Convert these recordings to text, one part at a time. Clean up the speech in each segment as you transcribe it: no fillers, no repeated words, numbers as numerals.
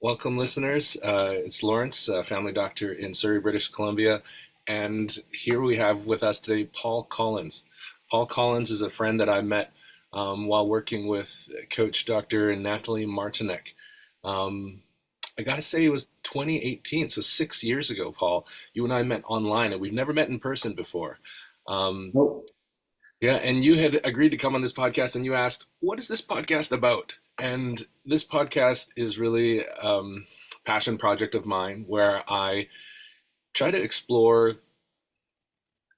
Welcome, listeners. It's Lawrence, family doctor in Surrey, British Columbia, and here we have with us today Paul Collins. Paul Collins is a friend that I met while working with Coach Dr. Natalie Martinek. Um, I gotta say, it was 2018, so 6 years ago, Paul. You and I met online, and we've never met in person before. Um, Nope. yeah, and you had agreed to come on this podcast, and you asked, "What is this podcast about?" And this podcast is really passion project of mine, where I try to explore,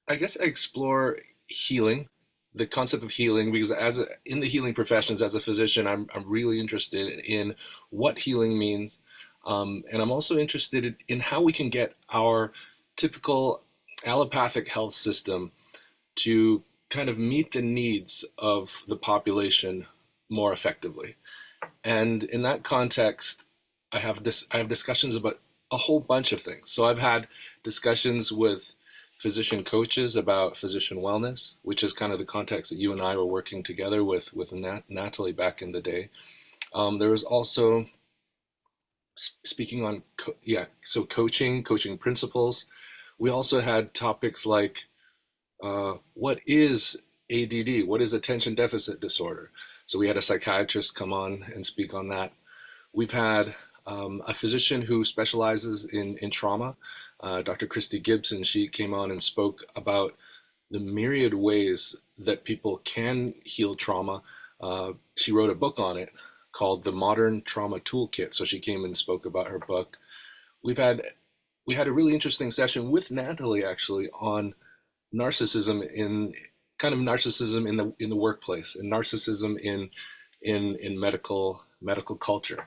I explore healing, the concept of healing, because in the healing professions as a physician, I'm really interested in what healing means, and I'm also interested in how we can get our typical allopathic health system to kind of meet the needs of the population more effectively. And in that context, I have discussions about a whole bunch of things. So I've had discussions with physician coaches about physician wellness, which is kind of the context that you and I were working together with Natalie back in the day. There was also speaking on so coaching principles. We also had topics like what is ADD? What is attention deficit disorder? So we had a psychiatrist come on and speak on that. We've had a physician who specializes in trauma, Dr. Christy Gibson. She came on and spoke about the myriad ways that people can heal trauma. She wrote a book on it called The Modern Trauma Toolkit. So she came and spoke about her book. We've had we had a really interesting session with Natalie actually on narcissism narcissism in the workplace and narcissism in medical culture.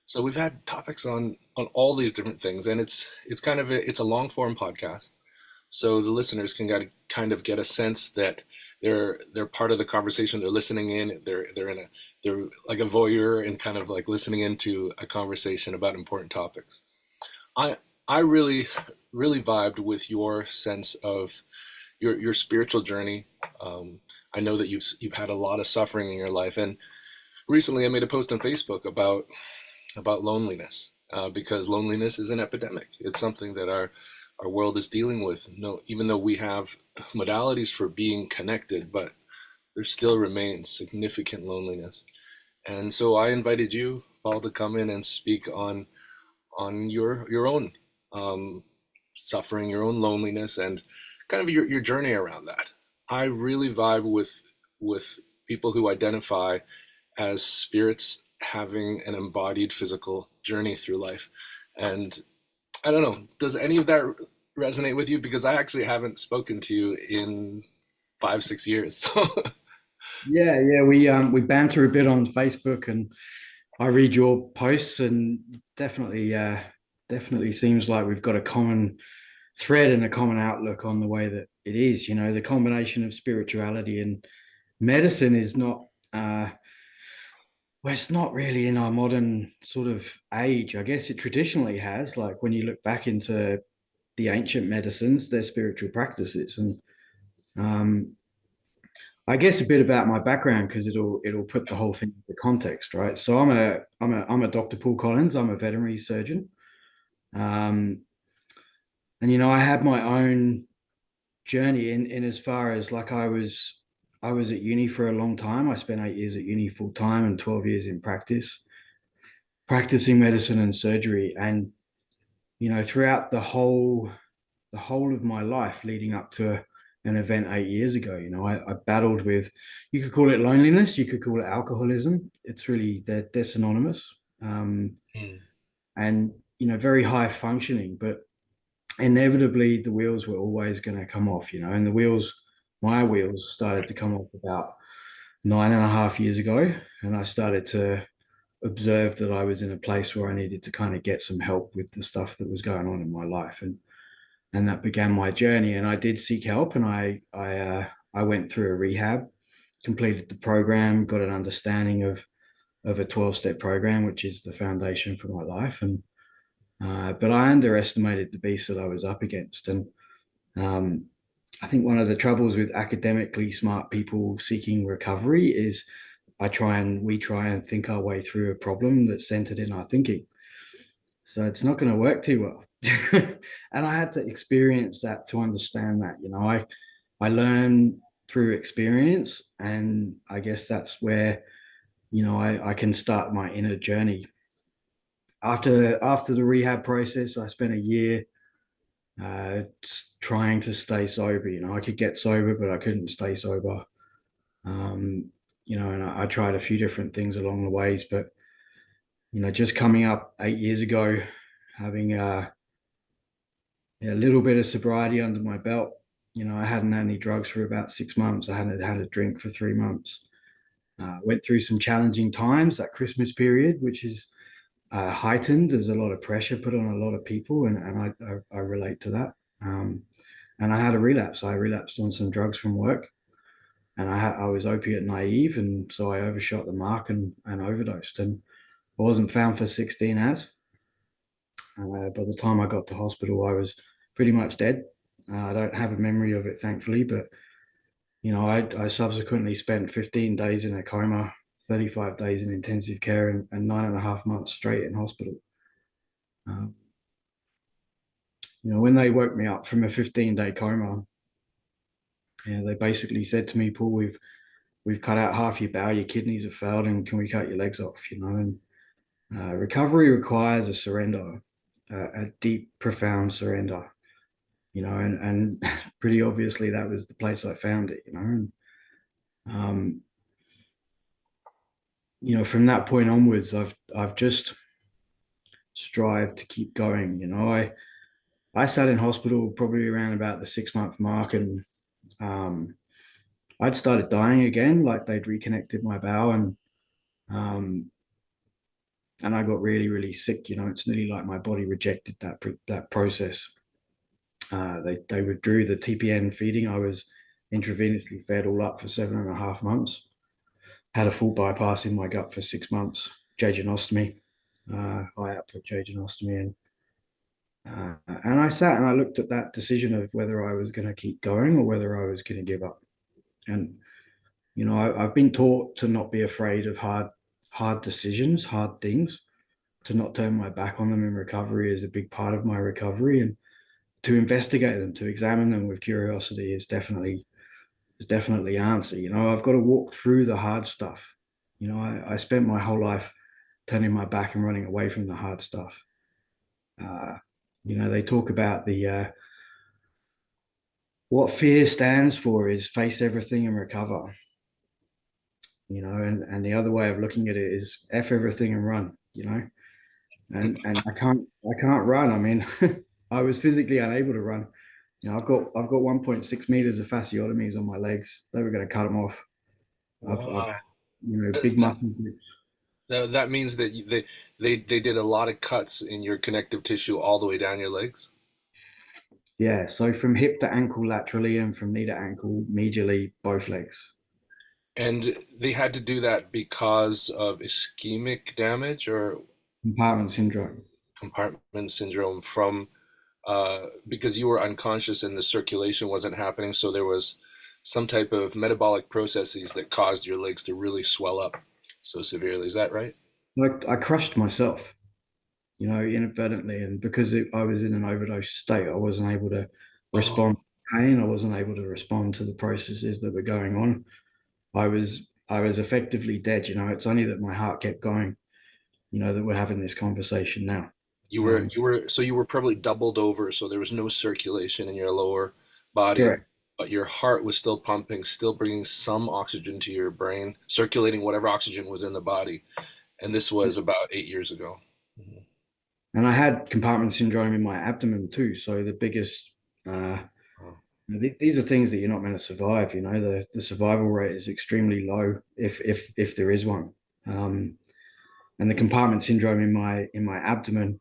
So we've had topics on all these different things, and it's a long form podcast, so the listeners can kind of get a sense that they're part of the conversation. They're listening in. They're like a voyeur and kind of like listening into a conversation about important topics. I I really vibed with your sense of your spiritual journey. I know that you've had a lot of suffering in your life, and recently I made a post on Facebook about loneliness, because loneliness is an epidemic. It's something that our world is dealing with. No, even though we have modalities for being connected, but there still remains significant loneliness. And so I invited you, Paul, to come in and speak on your own um, suffering, your own loneliness, and kind of your journey around that. I really vibe with people who identify as spirits having an embodied physical journey through life. And I don't know, does any of that resonate with you? Because I actually haven't spoken to you in 5, 6 years. So Yeah. We banter a bit on Facebook, and I read your posts, and definitely seems like we've got a common thread and a common outlook on the way that it is. You know, the combination of spirituality and medicine is not well, it's not really in our modern sort of age. I guess it traditionally has. Like when you look back into the ancient medicines, they're spiritual practices, and um, I guess a bit about my background because it'll put the whole thing into context, right? So I'm a Dr. Paul Collins. I'm a veterinary surgeon, um, and I had my own journey in as far as like I was at uni for a long time. I spent 8 years at uni full time and 12 years in practice, practicing medicine and surgery, and throughout the whole of my life leading up to an event 8 years ago. I battled with, you could call it loneliness, you could call it alcoholism. It's really, they're synonymous. Um, Hmm. and, very high functioning, but inevitably the wheels were always going to come off, and my wheels started to come off about 9.5 years ago. And I started to observe that I was in a place where I needed to kind of get some help with the stuff that was going on in my life. And that began my journey. And I did seek help, and I went through a rehab, completed the program, got an understanding of a 12-step program, which is the foundation for my life. And but I underestimated the beast that I was up against. And um, I think one of the troubles with academically smart people seeking recovery is we try and think our way through a problem that's centered in our thinking. So it's not going to work too well. And I had to experience that to understand that. I learn through experience, and I guess that's where I can start my inner journey. After the rehab process, I spent a year trying to stay sober. I could get sober, but I couldn't stay sober. Um, and I tried a few different things along the ways, but just coming up 8 years ago, having a little bit of sobriety under my belt. I hadn't had any drugs for about 6 months. I hadn't had a drink for 3 months. Went through some challenging times, that Christmas period, which is heightened. There's a lot of pressure put on a lot of people, and I relate to that. And I had a relapse. I relapsed on some drugs from work, and I was opiate naive, and so I overshot the mark and overdosed. And I wasn't found for 16 hours. By the time I got to hospital, I was pretty much dead. I don't have a memory of it, thankfully, but I subsequently spent 15 days in a coma, 35 days in intensive care, and 9.5 months straight in hospital. Um, when they woke me up from a 15-day coma, they basically said to me, "Paul, we've cut out half your bowel, your kidneys have failed, and can we cut your legs off?" And recovery requires a surrender, a deep, profound surrender. And pretty obviously that was the place I found it. And um, from that point onwards, I've just strived to keep going. I sat in hospital probably around about the 6 month mark, and um, I'd started dying again, like they'd reconnected my bowel, um, and I got really, really sick. It's nearly like my body rejected that process. They withdrew the TPN feeding. I was intravenously fed all up for 7.5 months. Had a full bypass in my gut for 6 months, jejunostomy, high output jejunostomy, and I sat and I looked at that decision of whether I was going to keep going or whether I was going to give up. And I've been taught to not be afraid of hard decisions, hard things, to not turn my back on them in recovery is a big part of my recovery, and to investigate them, to examine them with curiosity is definitely answer. I've got to walk through the hard stuff. I spent my whole life turning my back and running away from the hard stuff. Uh, they talk about what fear stands for is face everything and recover. And the other way of looking at it is F everything and run. And I can't run. I mean, I was physically unable to run. I've got 1.6 meters of fasciotomies on my legs. They were going to cut them off. I've Wow. had big That, muscle groups. that means that they did a lot of cuts in your connective tissue all the way down your legs. Yeah, so from hip to ankle laterally and from knee to ankle medially, both legs. And they had to do that because of ischemic damage or Compartment syndrome. compartment syndrome from because you were unconscious and the circulation wasn't happening, so there was some type of metabolic processes that caused your legs to really swell up so severely. Is that right? I crushed myself, inadvertently, and because I was in an overdose state, I wasn't able to Oh, respond to pain. I wasn't able to respond to the processes that were going on. I was effectively dead. It's only that my heart kept going. That we're having this conversation now. you were probably doubled over, so there was no circulation in your lower body, Correct. but your heart was still pumping, still bringing some oxygen to your brain, circulating whatever oxygen was in the body. And this was about 8 years ago. Mhm. And I had compartment syndrome in my abdomen too. So the biggest, uh, Oh. these are things that you're not meant to survive. The survival rate is extremely low if there is one. Um, and the compartment syndrome in my abdomen,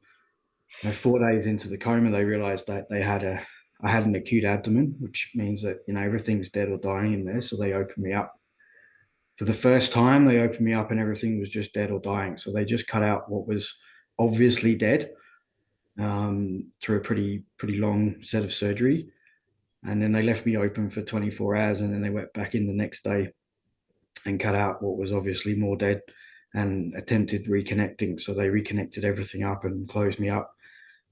4 days into the coma, they realized that I had an acute abdomen, which means that everything's dead or dying in there. So they opened me up. For the first time, they opened me up and everything was just dead or dying. So they just cut out what was obviously dead through a pretty long set of surgery, and then they left me open for 24 hours, and then they went back in the next day and cut out what was obviously more dead, and attempted reconnecting. So they reconnected everything up and closed me up.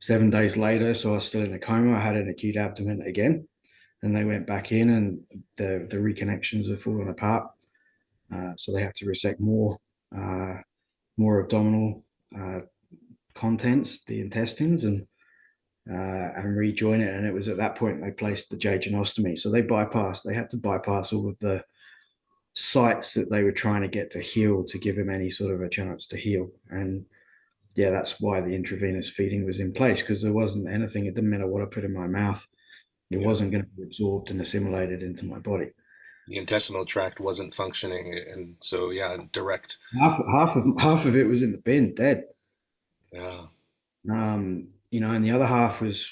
7 days later, so I was still in a coma. I had an acute abdomen again, and they went back in, and the reconnections have fallen apart. So they had to resect uh, abdominal uh, contents, the intestines, and rejoin it. And it was at that point they placed the jejunostomy. So they had to bypass all of the sites that they were trying to get to heal to give him any sort of a chance to heal. And yeah, that's why the intravenous feeding was in place, because there wasn't anything. It didn't matter what I put in my mouth, it Yeah. wasn't going to be absorbed and assimilated into my body. The intestinal tract wasn't functioning, and so yeah, direct. Half of it was in the bin, dead. Yeah. And the other half was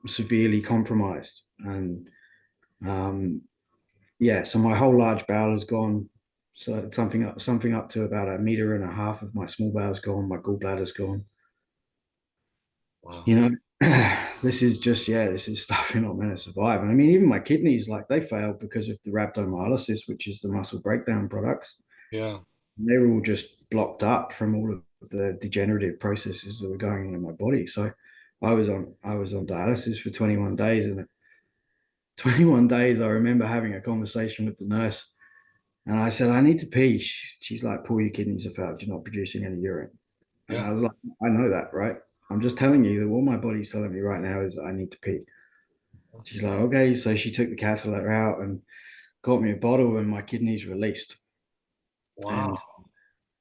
severely compromised. And um, yeah, so my whole large bowel is gone. So something up to about 1.5 meters of my small bowel is gone. My gallbladder's gone. Wow. You know, this is stuff you're not meant to survive. And I mean, even my kidneys, like they failed because of the rhabdomyolysis, which is the muscle breakdown products. Yeah. They were all just blocked up from all of the degenerative processes that were going on in my body. So I was on dialysis for 21 days, and at 21 days, I remember having a conversation with the nurse, and I said, "I need to pee." She's like, "Paul, your kidneys are failed. You're not producing any urine." And Yeah. I was like, "I know that, right? I'm just telling you that all my body's telling me right now is I need to pee." She's like, "Okay." So she took the catheter out and got me a bottle, and my kidneys released. Wow. And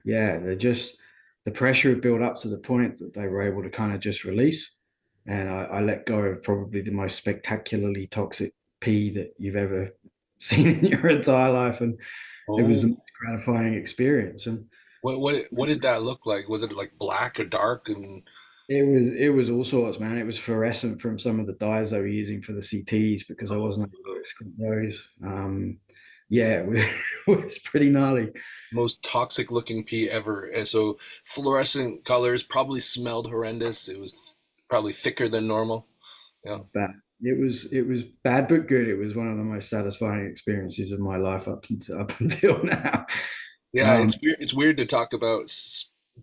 yeah, the pressure had built up to the point that they were able to kind of just release. And I let go of probably the most spectacularly toxic pee that you've ever seen in your entire life. And it was the Oh, most gratifying experience. And what did that look like? Was it like black or dark? And it was all sorts, man. It was fluorescent from some of the dyes they were using for the CTs because I oh, wasn't able to excrete those. Yeah, it was pretty gnarly. most toxic looking pee ever. And so fluorescent colors probably smelled horrendous. It was probably thicker than normal. Yeah. Bad. It was bad but good. It was one of the most satisfying experiences of my life up until now. Yeah, Um, it's weird to talk about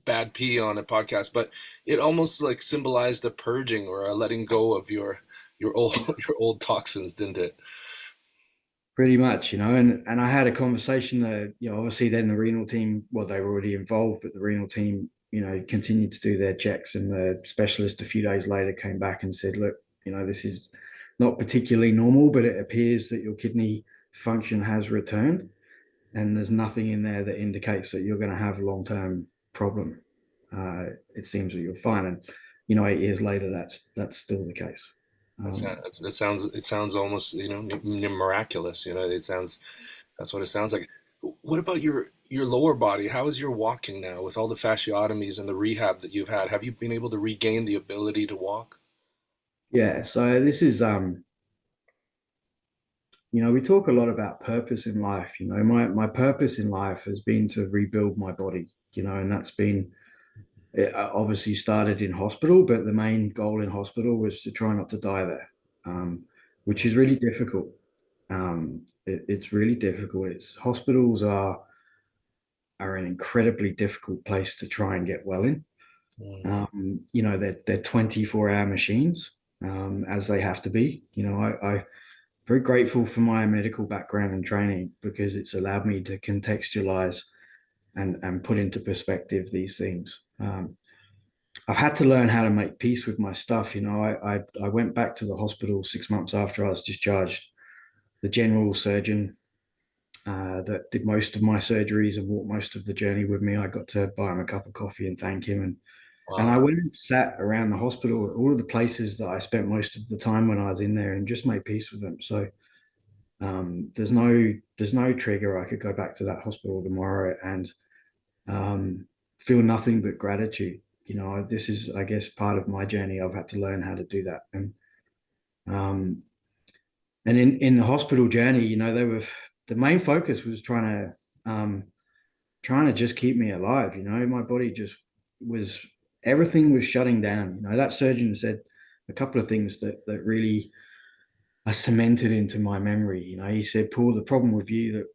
bad pee on a podcast, but it almost like symbolized a purging or a letting go of your old your old toxins, didn't it? Pretty much, and I had a conversation that, obviously then the renal team, well, they were already involved, but the renal team, continued to do their checks, and the specialist a few days later came back and said, look, this is not particularly normal, but it appears that your kidney function has returned, and there's nothing in there that indicates that you're going to have a long-term problem. It seems that you're fine, and 8 years later, that's still the case. Um, It sounds almost miraculous. It sounds that's what it sounds like. What about your lower body? How is your walking now with all the fasciotomies and the rehab that you've had? Have you been able to regain the ability to walk? yeah, so this is we talk a lot about purpose in life. My purpose in life has been to rebuild my body, and that's been it obviously started in hospital, but the main goal in hospital was to try not to die there, which is really difficult. It's really difficult. It's hospitals are an incredibly difficult place to try and get well in. Mm, They're 24-hour machines, as they have to be. I very grateful for my medical background and training because it's allowed me to contextualize and put into perspective these things. I've had to learn how to make peace with my stuff. I went back to the hospital 6 months after I was discharged. The general surgeon that did most of my surgeries and walked most of the journey with me, I got to buy him a cup of coffee and thank him. And I wow. went and sat around the hospital, all of the places that I spent most of the time when I was in there, and just made peace with them. So there's no trigger. I could go back to that hospital tomorrow and feel nothing but gratitude. This is, I guess, part of my journey. I've had to learn how to do that, um, and in the hospital journey, they were the main focus was trying to just keep me alive. My body just was everything was shutting down. That surgeon said a couple of things that really are cemented into my memory. He said, Paul, the problem with you that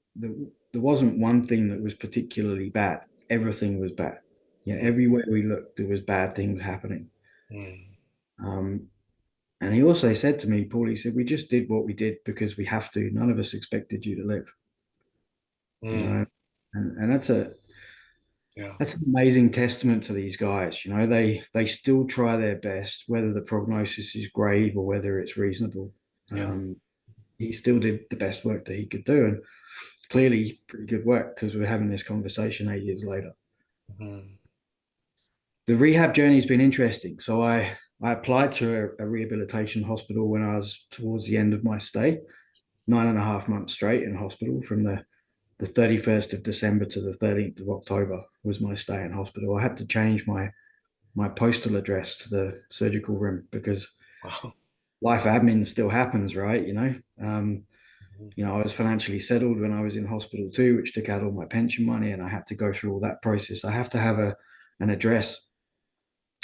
there wasn't one thing that was particularly bad. everything was bad. Yeah, everywhere we looked, there was bad things happening. Mm. Um, and he also said to me, Paul, he said, we just did what we did because we have to. None of us expected you to live, you Mm. know. And Yeah. that's an amazing testament to these guys. You know, they still try their best, whether the prognosis is grave or whether it's reasonable. Yeah. Um, he still did the best work that he could do, and clearly pretty good work because we're having this conversation 8 years later. Mm. The rehab journey's been interesting. So I applied to a rehabilitation hospital when I was towards the end of my stay, 9.5 months straight in hospital from the 31st of December to the 13th of October was my stay in hospital. I had to change my postal address to the surgical room because Wow. life admin still happens, right? Um, Mhm. I was financially settled when I was in hospital too, which took out all my pension money, and I had to go through all that process. I have to have an address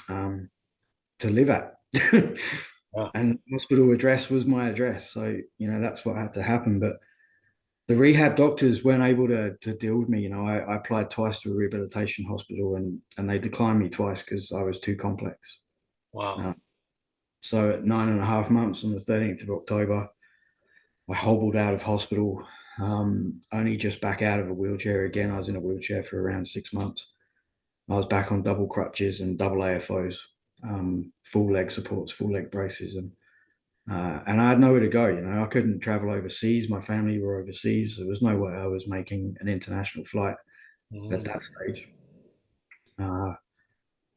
um, to live at. Yeah. And the hospital address was my address. So, that's what had to happen. But the rehab doctors weren't able to deal with me. I applied twice to a rehabilitation hospital and they declined me twice because I was too complex. Wow. Uh, so at 9.5 months on the 13th of October, I hobbled out of hospital, only just back out of a wheelchair again. I was in a wheelchair for around 6 months. I was back on double crutches and double AFOs, full leg supports, full leg braces, and I had nowhere to go. I couldn't travel overseas. My family were overseas. There was no way I was making an international flight at Mm. that stage. Uh,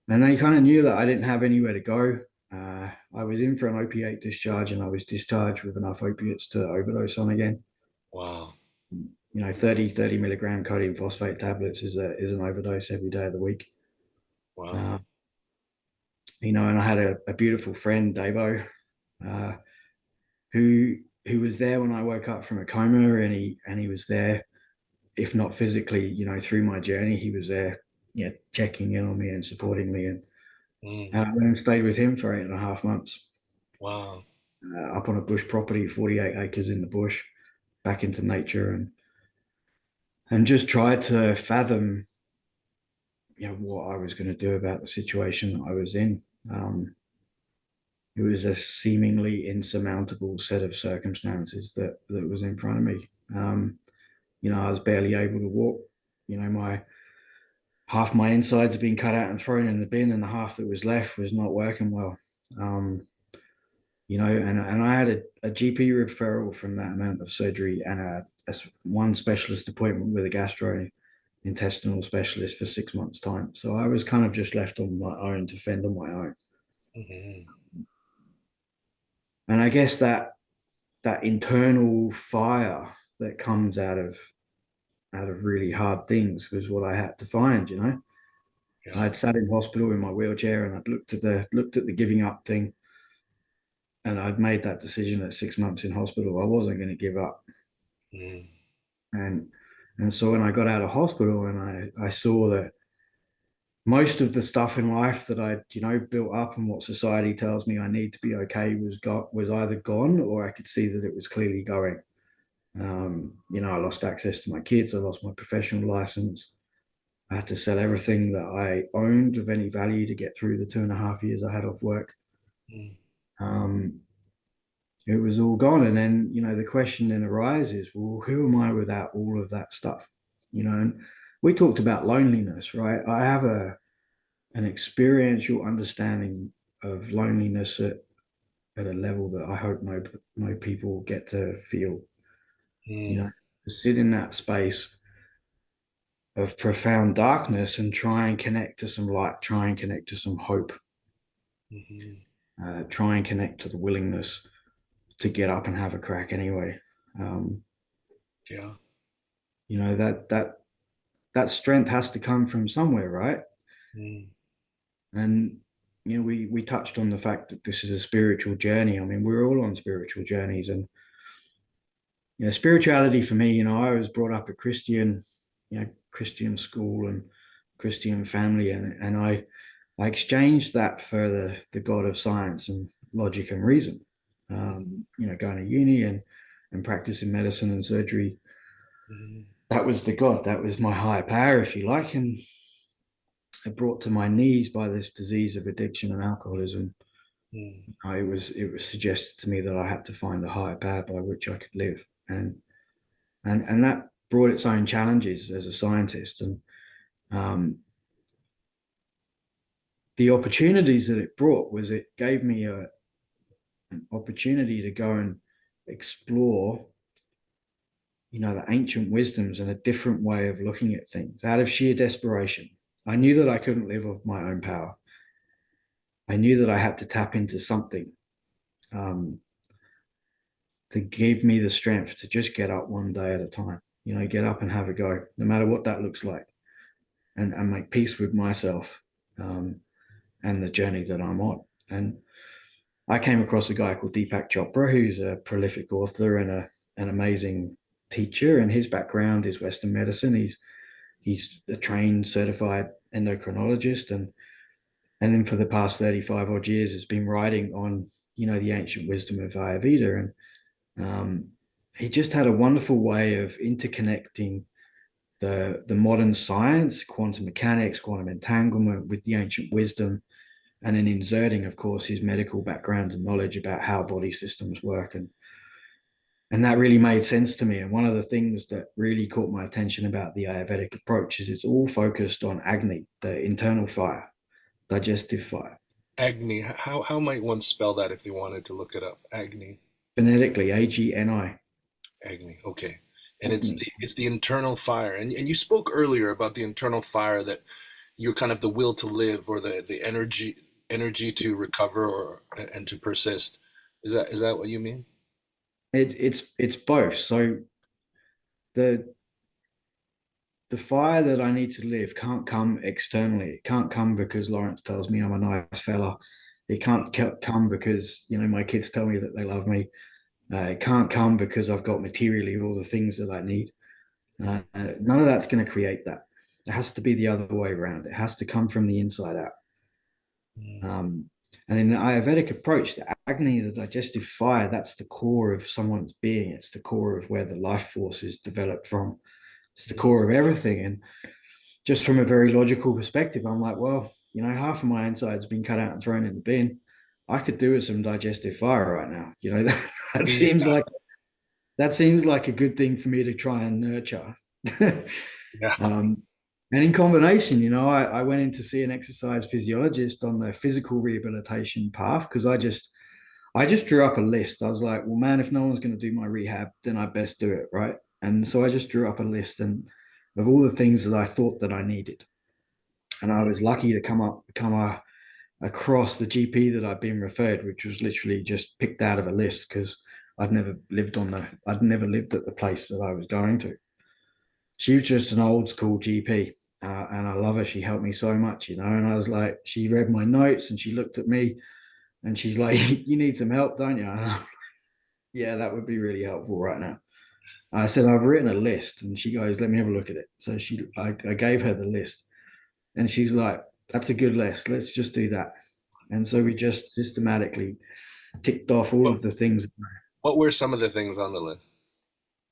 and they kind of knew that I didn't have anywhere to go. I was in for an opiate discharge and I was discharged with enough opiates to overdose on again. Wow. 30 milligram codeine phosphate tablets is an overdose every day of the week. Uh, Wow. and I had a beautiful friend, Davo, uh, who was there when I woke up from a coma, and he was there, if not physically, through my journey. He was there, checking in on me and supporting me, and Mm. I went and stayed with him for 8.5 months, Wow. up on a bush property, 48 acres in the bush, back into nature, and just tried to fathom, what I was going to do about the situation that I was in. It was a seemingly insurmountable set of circumstances that was in front of me. I was barely able to walk. My half my insides had been cut out and thrown in the bin, and the half that was left was not working well. Um, and I had a GP referral from that amount of surgery and one specialist appointment with a gastrointestinal specialist for 6 months' time. So I was kind of just left on my own to fend on my own. Mm-hmm. And I guess that internal fire that comes out of really hard things was what I had to find. Yeah. I'd sat in hospital in my wheelchair and I'd looked at the giving up thing, and I'd made that decision at 6 months in hospital. I wasn't going to give up. Mm. And so when I got out of hospital and I saw that most of the stuff in life that I built up and what society tells me I need to be okay was either gone, or I could see that it was clearly going. I lost access to my kids. I lost my professional license. I had to sell everything that I owned of any value to get through the 2.5 years I had off work. Mm. Um, it was all gone. And then, the question then arises, well, who am I without all of that stuff? And we talked about loneliness, right? I have an experiential understanding of loneliness at a level that I hope no people get to feel, Mm. to sit in that space of profound darkness and try and connect to some light, try and connect to some hope, Mm-hmm. try and connect to the willingness to get up and have a crack anyway. Um, Yeah. that strength has to come from somewhere, right? Mm. And we touched on the fact that this is a spiritual journey. I mean, we're all on spiritual journeys, and spirituality for me, I was brought up a Christian school and Christian family, and I exchanged that for the God of science and logic and reason. Going to uni and practicing medicine and surgery. Mm-hmm. that was the God, that was my higher power, if you like. And it brought to my knees by this disease of addiction and alcoholism. Mm. It was suggested to me that I had to find a higher power by which I could live. And that brought its own challenges as a scientist. And um, the opportunities that it brought was it gave me an opportunity to go and explore, the ancient wisdoms and a different way of looking at things out of sheer desperation. I knew that I couldn't live off my own power. I knew that I had to tap into something um, to give me the strength to just get up one day at a time, get up and have a go, no matter what that looks like, and make peace with myself um, and the journey that I'm on. And I came across a guy called Deepak Chopra, who's a prolific author and an amazing teacher. And his background is Western medicine. He's a trained, certified endocrinologist, and then for the past 35 odd years has been writing on the ancient wisdom of Ayurveda. And he just had a wonderful way of interconnecting the modern science, quantum mechanics, quantum entanglement with the ancient wisdom, and then inserting, of course, his medical background and knowledge about how body systems work. And that really made sense to me. And one of the things that really caught my attention about the Ayurvedic approach is it's all focused on Agni, the internal fire, digestive fire. Agni. How might one spell that if they wanted to look it up? Agni. Phonetically, Agni, Agni. Okay. And it's Agni. the internal fire. And you spoke earlier about the internal fire, that you're kind of the will to live, or the energy to recover, or and to persist. Is that what you mean? It's both. So the the fire that I need to live can't come externally. It can't come because Lawrence tells me I'm a nice fella. It can't come because my kids tell me that they love me. It can't come because I've got materially all the things that I need. None of that's going to create that. It has to be the other way around. It has to come from the inside out. Mm. Um, and in the Ayurvedic approach, the Agni, the digestive fire, that's the core of someone's being. It's the core of where the life force is developed from. It's the core of everything. And just from a very logical perspective, I'm like, well, half of my inside's been cut out and thrown in the bin. I could do with some digestive fire right now. That Yeah. seems like a good thing for me to try and nurture. Yeah. um, and in combination, I went in to see an exercise physiologist on the physical rehabilitation path because I just drew up a list. I was like, well, man, if no one's going to do my rehab, then I best do it, right? And so I just drew up a list and of all the things that I thought that I needed. And I was lucky to across the GP that I'd been referred, which was literally just picked out of a list because I'd never lived at the place that I was going to. She was just an old school GP. And I love her. She helped me so much, And I was like, she read my notes and she looked at me and she's like, "You need some help, don't you?" And I'm, yeah, that would be really helpful right now. I said, "I've written a list," and she goes, "Let me have a look at it." So I gave her the list, and she's like, "That's a good list. Let's just do that." And so we just systematically ticked off all What of the things: what were some of the things on the list?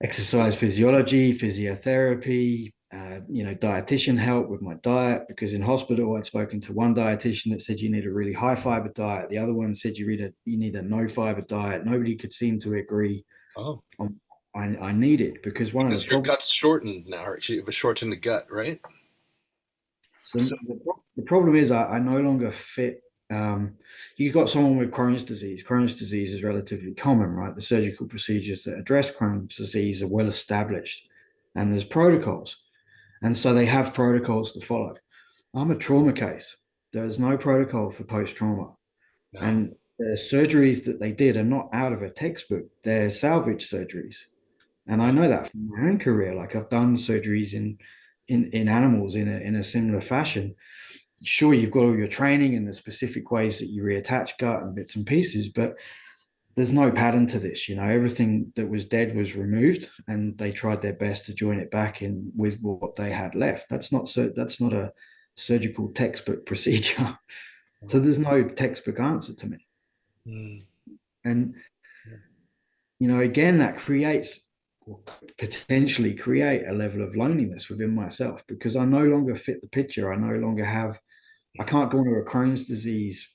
exercise physiology, physiotherapy, dietitian help with my diet. Because in hospital, I'd spoken to one dietitian that said you need a really high fiber diet. The other one said you need a no fiber diet. Nobody could seem to agree Oh, on I need it because one of the because your problems. gut's shortened now, or you have a shortened gut, right? So So, the problem is I no longer fit. You've got someone with Crohn's disease. Crohn's disease is relatively common, right? The surgical procedures that address Crohn's disease are well established, and there's protocols, and so they have protocols to follow. I'm a trauma case. There is no protocol for post trauma, no. and the surgeries that they did are not out of a textbook. They're salvage surgeries, and I Yeah. know that from my own career. Like I've done surgeries in animals in a similar fashion. Sure, you've got all your training and the specific ways that you reattach gut and bits and pieces, but there's no pattern to this. Everything that was dead was removed, and they tried their best to join it back in with what they had left. That's not a surgical textbook procedure. So there's no textbook answer to me. Mm. And again, that creates or potentially create a level of loneliness within myself because I no longer fit the picture. I no longer have, I can't go into a Crohn's disease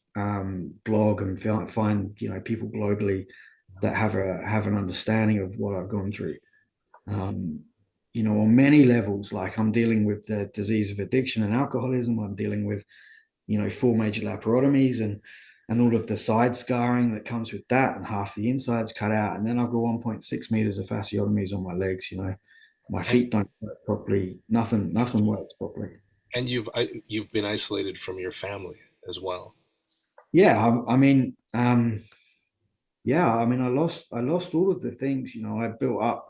blog and find, people globally that have an understanding of what I've gone through. Um, on many levels, like I'm dealing with the disease of addiction and alcoholism. I'm dealing with, four major laparotomies and all of the side scarring that comes with that, and half the insides cut out. And then I've got 1.6 meters of fasciotomies on my legs. My And feet don't work properly. Nothing works properly. and you've been isolated from your family as well. Yeah, I lost all of the things, I built up.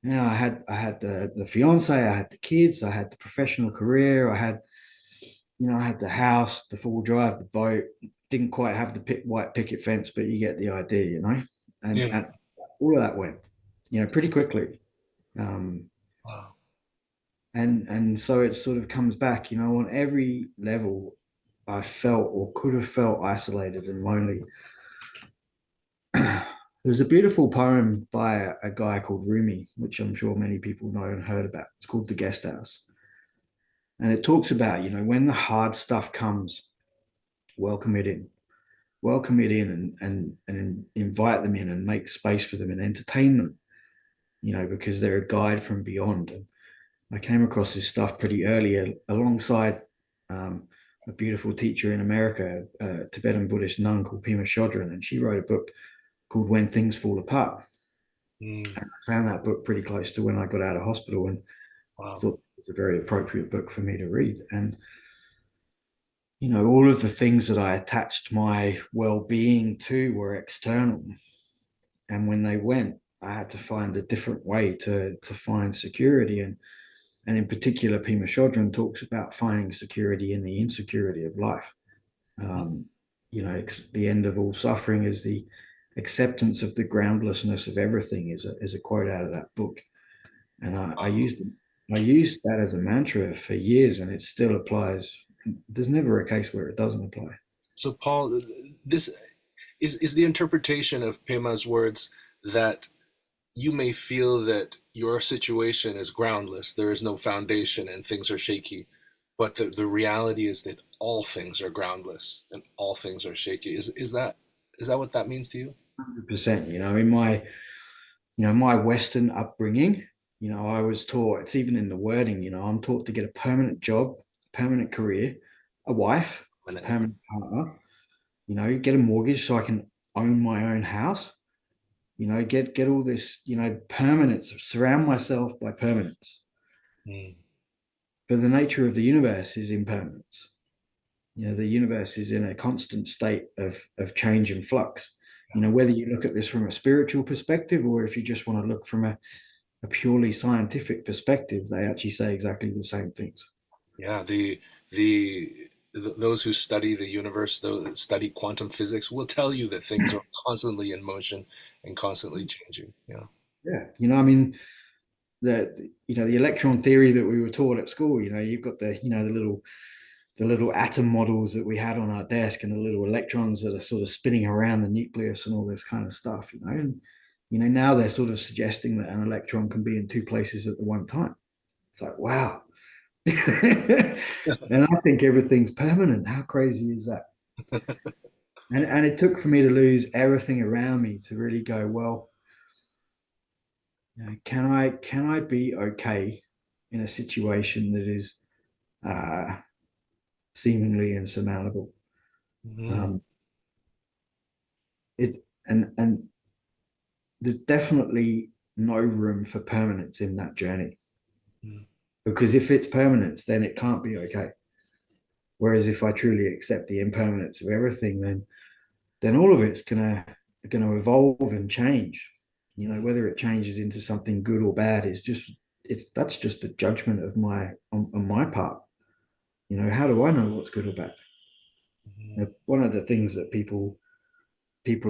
I had the fiance, I had the kids, I had the professional career, I had the house, the full drive, the boat. Didn't quite have the white picket fence, but you get the idea, And Yeah. and all of that went, pretty quickly. Um, Wow. and so it sort of comes back, on every level. I felt or could have felt isolated and lonely. There's a beautiful poem by a guy called Rumi, which I'm sure many people know and heard about. It's called The Guest House. And it talks about, when the hard stuff comes, welcome it in. Welcome it in and invite them in and make space for them and entertain them, because they're a guide from beyond. And I came across this stuff pretty early alongside um, a beautiful teacher in America, a Tibetan Buddhist nun called Pema Chodron, and she wrote a book called When Things Fall Apart. Mm. And I found that book pretty close to when I got out of hospital and Wow. thought it was a very appropriate book for me to read. And, all of the things that I attached my well being to were external. And when they went, I had to find a different way to find security. And in particular, Pema Chodron talks about finding security in the insecurity of life. Um, the end of all suffering is the acceptance of the groundlessness of everything, is a quote out of that book. And I used that as a mantra for years, and it still applies. There's never a case where it doesn't apply. So, Paul, this is the interpretation of Pema's words that you may feel that your situation is groundless, there is no foundation, and things are shaky. But the reality is that all things are groundless and all things are shaky. Is that what that means to you? 100%. In my Western upbringing, I was taught, it's even in the wording, I'm taught to get a permanent job, permanent career, a wife, a And permanent partner, get a mortgage so I can own my own house, get all this, permanence, surround myself by permanence. mm, But the nature of the universe is impermanence. The universe is in a constant state of change and flux. Whether you look at this from a spiritual perspective or if you just want to look from a purely scientific perspective, they actually say exactly the same things. yeah, the those who study the universe, those that study quantum physics, will tell you that things are constantly in motion and constantly changing. Yeah. Yeah, I mean, the electron theory that we were taught at school. You've got the little atom models that we had on our desk, and the little electrons that are sort of spinning around the nucleus and all this kind of stuff. And now they're sort of suggesting that an electron can be in two places at the one time. It's like, wow. And I think everything's permanent. How crazy is that? And it took for me to lose everything around me to really go, well, can I be okay in a situation that is uh, seemingly insurmountable? Mhm. Um, and there's definitely no room for permanence in that journey, Mhm. because if it's permanence, then it can't be okay. Whereas if I truly accept the impermanence of everything, then all of it's gonna evolve and change. Whether it changes into something good or bad is just that's just a judgment of on my part. How do I know what's good or bad? Mhm. One of the things that people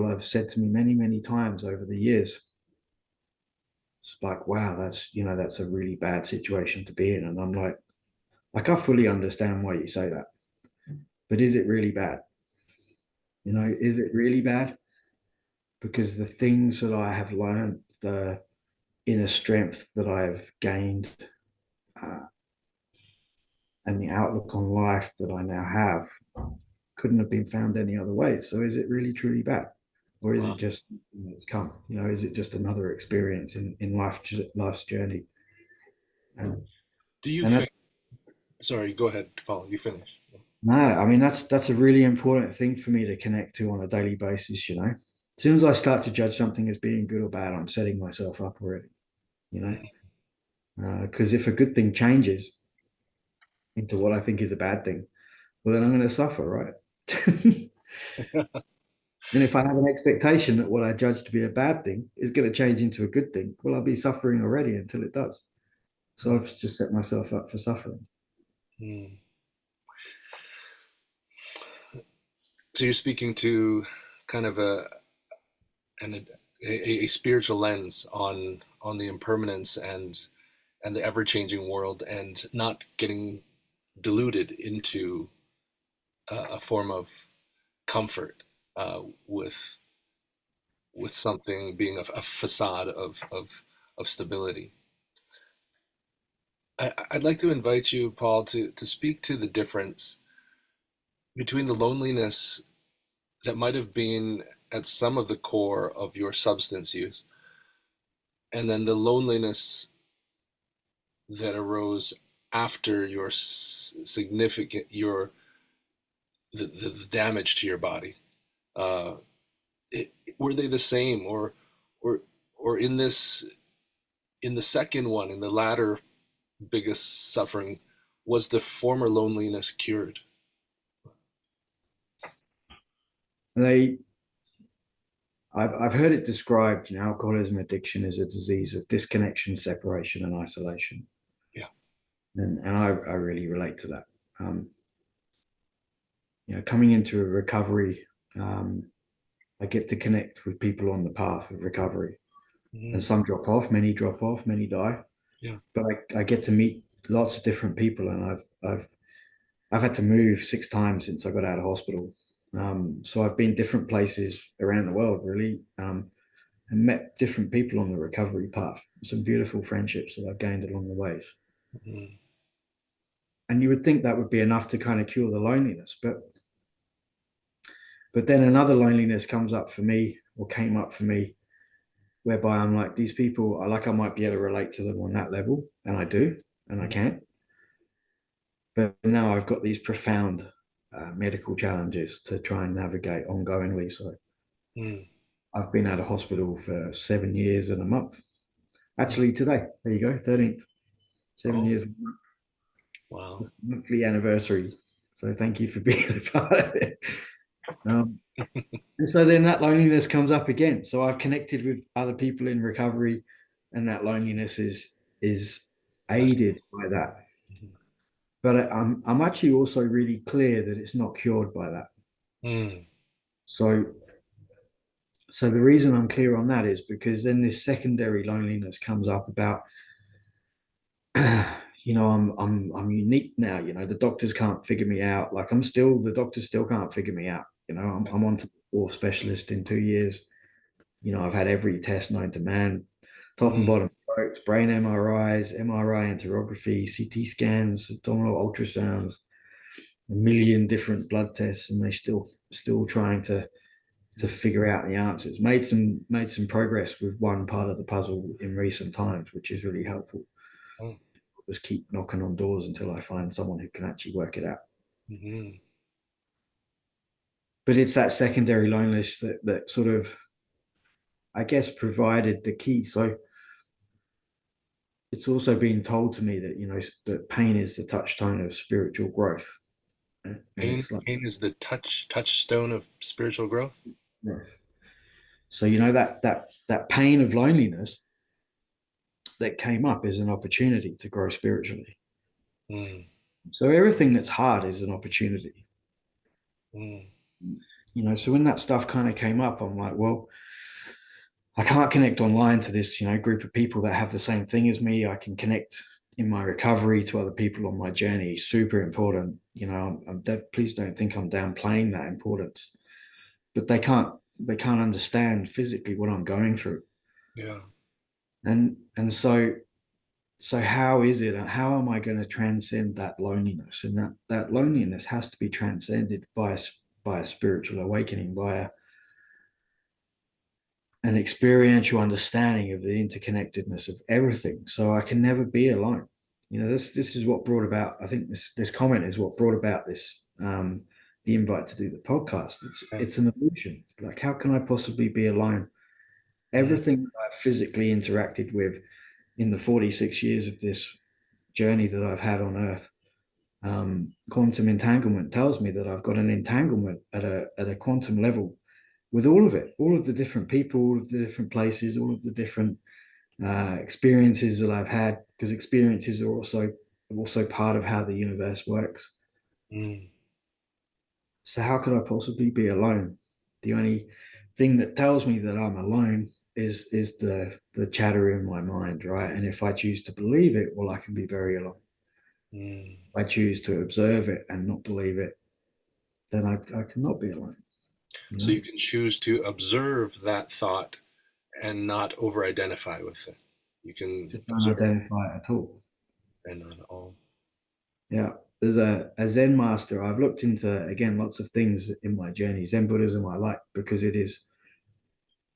have said to me many, many times over the years, it's like, wow, that's a really bad situation to be in. And I'm like I fully understand why you say that, but is it really bad? Is it really bad? Because the things that I have learned, the inner strength that I've gained, uh, and the outlook on life that I now have couldn't have been found any other way. So is it really truly bad? Or is it Wow. just, it's come? Is it just another experience in life's journey? And Do you and think? that's Sorry, go ahead, Paul. You finish. no, I mean that's a really important thing for me to connect to on a daily basis. As soon as I start to judge something as being good or bad, I'm setting myself up already. You know, Mm. because if a good thing changes into what I think is a bad thing, well, then I'm going to suffer, right? And if I have an expectation that what I judge to be a bad thing is going to change into a good thing, well, I'll be suffering already until it does. So Mm. I've just set myself up for suffering. Mm. So you're speaking to kind of an, a spiritual lens on the impermanence and the ever changing world, and not getting diluted into a form of comfort with something being a facade of stability. I'd like to invite you, Paul, to speak to the difference between the loneliness that might have been at some of the core of your substance use, and then the loneliness that arose after your significant your the damage to your body. Uh, were they the same, or or in the second one, in the latter biggest suffering, was the former loneliness cured? They, I've heard it described, alcoholism addiction is a disease of disconnection, separation, and isolation. Yeah. And I really relate to that. Um, Coming into a recovery, um, I get to connect with people on the path of recovery. And Mm. some drop off, many drop off, many die. Yeah. But I get to meet lots of different people, and I've had to move 6 times since I got out of hospital. So I've been different places around the world, really, and met different people on the recovery path. Some beautiful friendships that I've gained along the ways. Mm. And you would think that would be enough to kind of cure the loneliness, but then another loneliness comes up for me, or came up for me, whereby I'm like, these people, I might be able to relate to them on that level, and I do, and I Mm. can. But now I've got these profound medical challenges to try and navigate ongoingly. So Mm. I've been out of hospital for 7 years and a month. Mm. Actually, today, there you go, 13th, seven Oh, years. wow. It's the monthly anniversary. So thank you for being a part of it. Um, and so then that loneliness comes up again. So I've connected with other people in recovery, and that loneliness is That's. aided by that. Mhm. But I'm actually also really clear that it's not cured by that. Mm. So the reason I'm clear on that is because then this secondary loneliness comes up about, I'm unique now. The doctors can't figure me out. Like the doctors still can't figure me out. I'm on to the fourth specialist in 2 years. I've had every test known to man, top and Mm. bottom strokes, brain MRIs, MRI enterography, CT scans, abdominal ultrasounds, a million different blood tests, and they still trying to figure out the answers. Made some progress with one part of the puzzle in recent times, which is really helpful. Oh. Just keep knocking on doors until I find someone who can actually work it out. Mhm. But it's that secondary loneliness that sort of, I guess, provided the key. So it's also been told to me that that pain is the touchstone of spiritual growth, and Pain, it's like pain is the touchstone of spiritual growth. growth. So that pain of loneliness that came up is an opportunity to grow spiritually. Mm. So everything that's hard is an opportunity. Mm. So when that stuff kind of came up, I'm like, well, I can't connect online to this, group of people that have the same thing as me. I can connect in my recovery to other people on my journey. Super important. Please don't think I'm downplaying that importance, but they can't understand physically what I'm going through. Yeah. And so how is it? How am I going to transcend that loneliness? And that loneliness has to be transcended by a spiritual awakening, by an experiential understanding of the interconnectedness of everything. So I can never be alone. This is what brought about. I think this comment is what brought about this the invite to do the podcast. Yeah. It's an illusion. Like, how can I possibly be alone? Mm, Everything that I've physically interacted with in the 46 years of this journey that I've had on Earth, quantum entanglement tells me that I've got an entanglement at a quantum level with all of it, all of the different people, all of the different places, all of the different experiences that I've had, because experiences are also part of how the universe works. mm, So how could I possibly be alone? The only thing that tells me that I'm alone is the chatter in my mind, right? And if I choose to believe it, well, I can be very alone. mm. If I choose to observe it and not believe it, then I cannot be alone. You So know, you can choose to observe that thought and not over identify with it. You can just don't observe identify it at all. and not all. Yeah. There's a Zen master. I've looked into, again, lots of things in my journey. Zen Buddhism I like because it is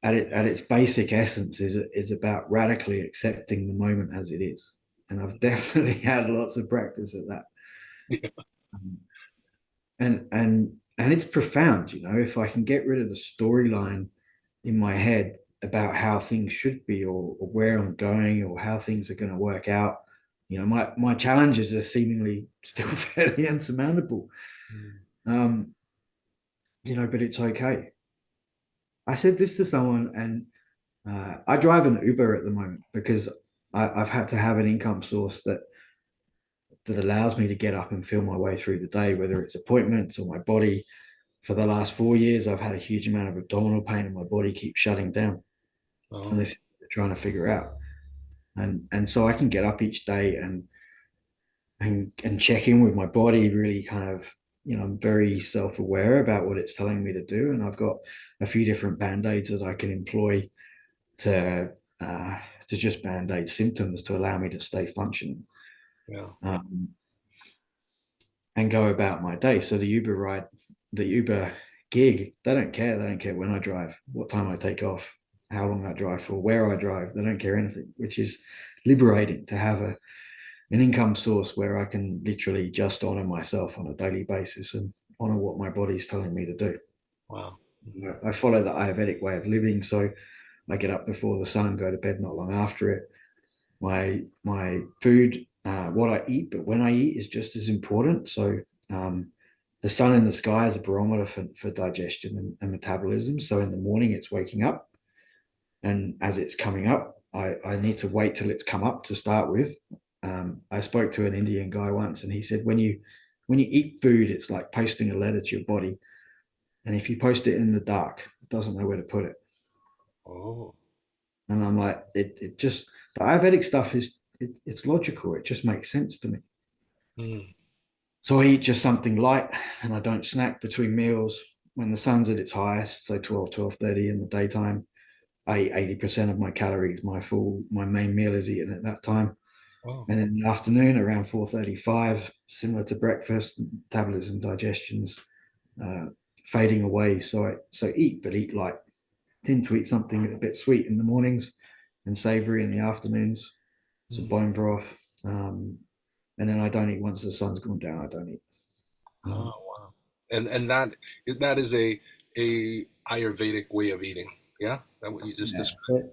at its basic essence is about radically accepting the moment as it is. And I've definitely had lots of practice at that. Yeah. Um, and it's profound, if I can get rid of the storyline in my head about how things should be, or where I'm going, or how things are going to work out. My challenges are seemingly still fairly insurmountable. Mm. um but it's okay. I said this to someone, and I drive an Uber at the moment because I've had to have an income source that allows me to get up and feel my way through the day, whether it's appointments or my body. For the last 4 years, I've had a huge amount of abdominal pain, and my body keeps shutting down. And Oh, this is what we're trying to figure out. And so I can get up each day and check in with my body, really kind of, I'm very self-aware about what it's telling me to do. And I've got a few different band-aids that I can employ to uh, to just band-aid symptoms to allow me to stay functioning, yeah. um, and go about my day. So the Uber gig, they don't care. They don't care when I drive, what time I take off, how long I drive for, where I drive. They don't care anything, which is liberating to have an income source where I can literally just honor myself on a daily basis and honor what my body's telling me to do. Wow. Mhm. I follow the Ayurvedic way of living, so I get up before the sun, go to bed not long after it. My food, what I eat, but when I eat is just as important. So the sun in the sky is a barometer for digestion and metabolism. So in the morning, it's waking up, and as it's coming up, I need to wait till it's come up to start with. I spoke to an Indian guy once, and he said when you eat food, it's like posting a letter to your body, and if you post it in the dark, it doesn't know where to put it. Oh. And I'm like, it just the Ayurvedic stuff it's logical. It just makes sense to me. Mm. So I eat just something light, and I don't snack between meals. When the sun's at its highest, so 12:30 in the daytime, I eat 80% of my calories. My main meal is eaten at that time. Oh. And in the afternoon, around 4:35, similar to breakfast, metabolism, digestion's uh, fading away. So eat, but eat light. Tend to eat something a bit sweet in the mornings and savory in the afternoons. So Mm. bone broth. And then I don't eat once the sun's gone down. I don't eat. Oh, wow. And that is a Ayurvedic way of eating. Yeah, that what you just Yeah. described.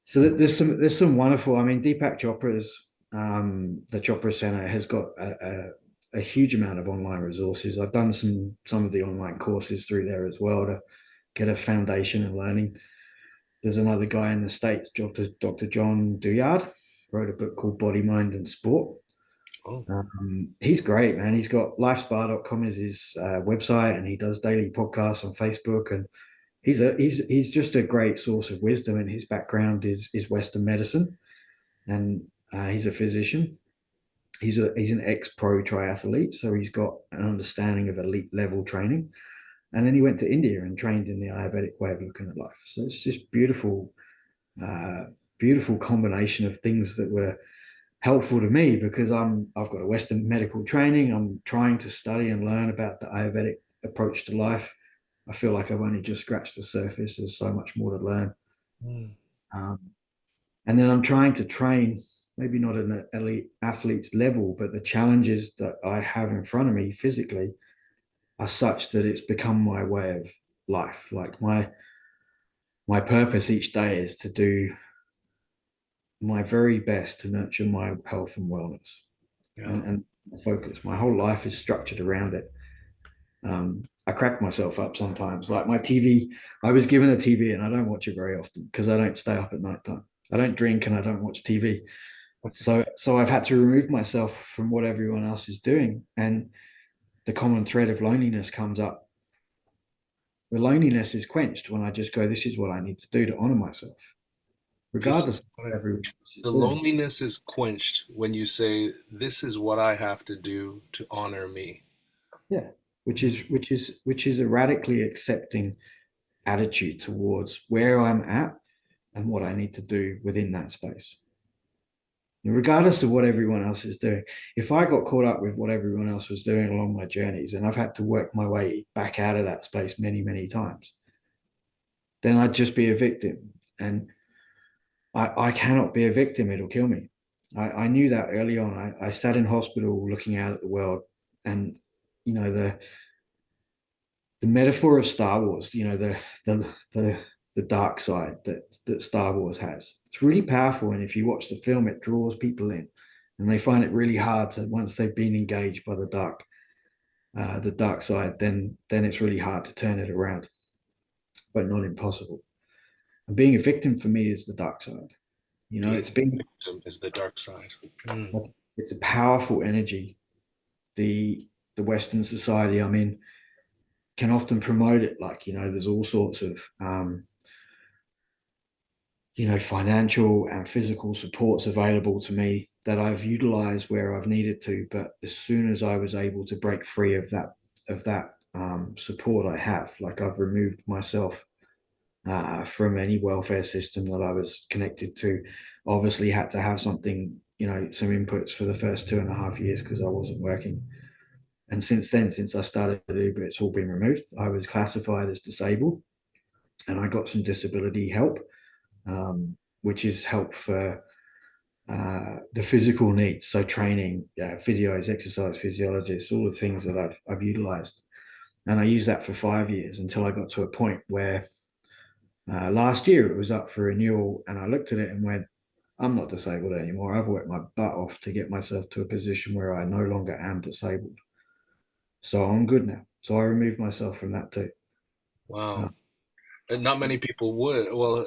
So there's some wonderful. I mean, Deepak Chopra's the Chopra Center has got a huge amount of online resources. I've done some of the online courses through there as well to get a foundation in learning. There's another guy in the States, Dr. John Duyard, wrote a book called Body, Mind, and Sport. Oh, He's great, man. He's got lifespa.com as his website, and he does daily podcasts on Facebook. And he's just a great source of wisdom. And his background is Western medicine, and he's a physician. He's an ex-pro triathlete, so he's got an understanding of elite level training. And then he went to India and trained in the Ayurvedic way of looking at life. So it's just beautiful beautiful combination of things that were helpful to me because I've got a Western medical training. I'm trying to study and learn about the Ayurvedic approach to life. I feel like I've only just scratched the surface. There's so much more to learn. Mm. Um, and then I'm trying to train, maybe not at an elite athlete's level, but the challenges that I have in front of me physically are such that it's become my way of life. Like my purpose each day is to do my very best to nurture my health and wellness Yeah. and focus. My whole life is structured around it. I crack myself up sometimes. Like my TV, I was given a TV and I don't watch it very often because I don't stay up at night time. I don't drink and I don't watch TV. So I've had to remove myself from what everyone else is doing. And the common thread of loneliness comes up. The loneliness is quenched when I just go, this is what I need to do to honor myself, This is regardless of what right. everyone else is The doing. loneliness is quenched when you say, "This is what I have to do to honor me." Yeah. Which is a radically accepting attitude towards where I'm at and what I need to do within that space. Regardless of what everyone else is doing. If I got caught up with what everyone else was doing along my journeys and I've had to work my way back out of that space many, many times, then I'd just be a victim. And I cannot be a victim, it'll kill me. I knew that early on. I sat in hospital looking out at the world and the metaphor of Star Wars, the the the dark side that Star Wars has. It's really powerful, and if you watch the film, it draws people in, and they find it really hard to once they've been engaged by the dark side, then it's really hard to turn it around, but not impossible. And being a victim for me is the dark side. Being It's a been victim is the dark side. Mm. it's a powerful energy. The Western society I'm in can often promote it like there's all sorts of financial and physical supports available to me that I've utilized where I've needed to. But as soon as I was able to break free of that support I have, like I've removed myself from any welfare system that I was connected to. Obviously, had to have something, some inputs for the first 2.5 years because I wasn't working. And since then, since I started Uber, it's all been removed. I was classified as disabled, and I got some disability help, which is help for the physical needs. So training, physios, exercise physiologists, all the things that I've utilized. And I used that for 5 years until I got to a point where last year it was up for renewal. And I looked at it and went, I'm not disabled anymore. I've worked my butt off to get myself to a position where I no longer am disabled. So I'm good now. So I removed myself from that too. Uh, Wow. And not many people would. Well,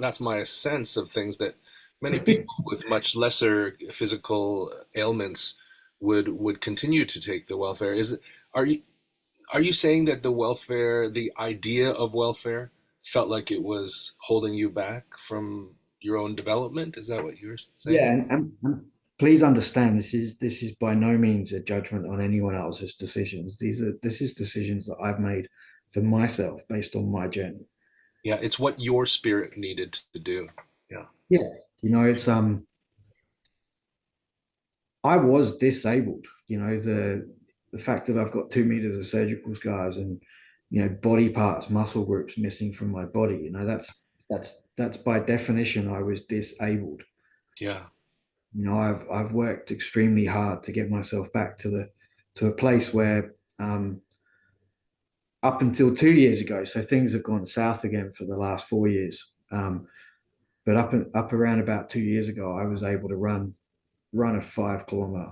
that's my sense of things that many people with much lesser physical ailments would continue to take the welfare. Are you are you saying that the welfare, the idea of welfare, felt like it was holding you back from your own development? Is that what you're saying? Yeah, and please understand this is by no means a judgment on anyone else's decisions. This is decisions that I've made for myself based on my journey. Yeah, it's what your spirit needed to do. Yeah. Yeah, it's I was disabled. The fact that I've got 2 meters of surgical scars and body parts, muscle groups missing from my body. That's by definition I was disabled. Yeah. I've worked extremely hard to get myself back to a place where up until 2 years ago, so things have gone south again for the last 4 years. But up around about 2 years ago, I was able to run a 5 kilometer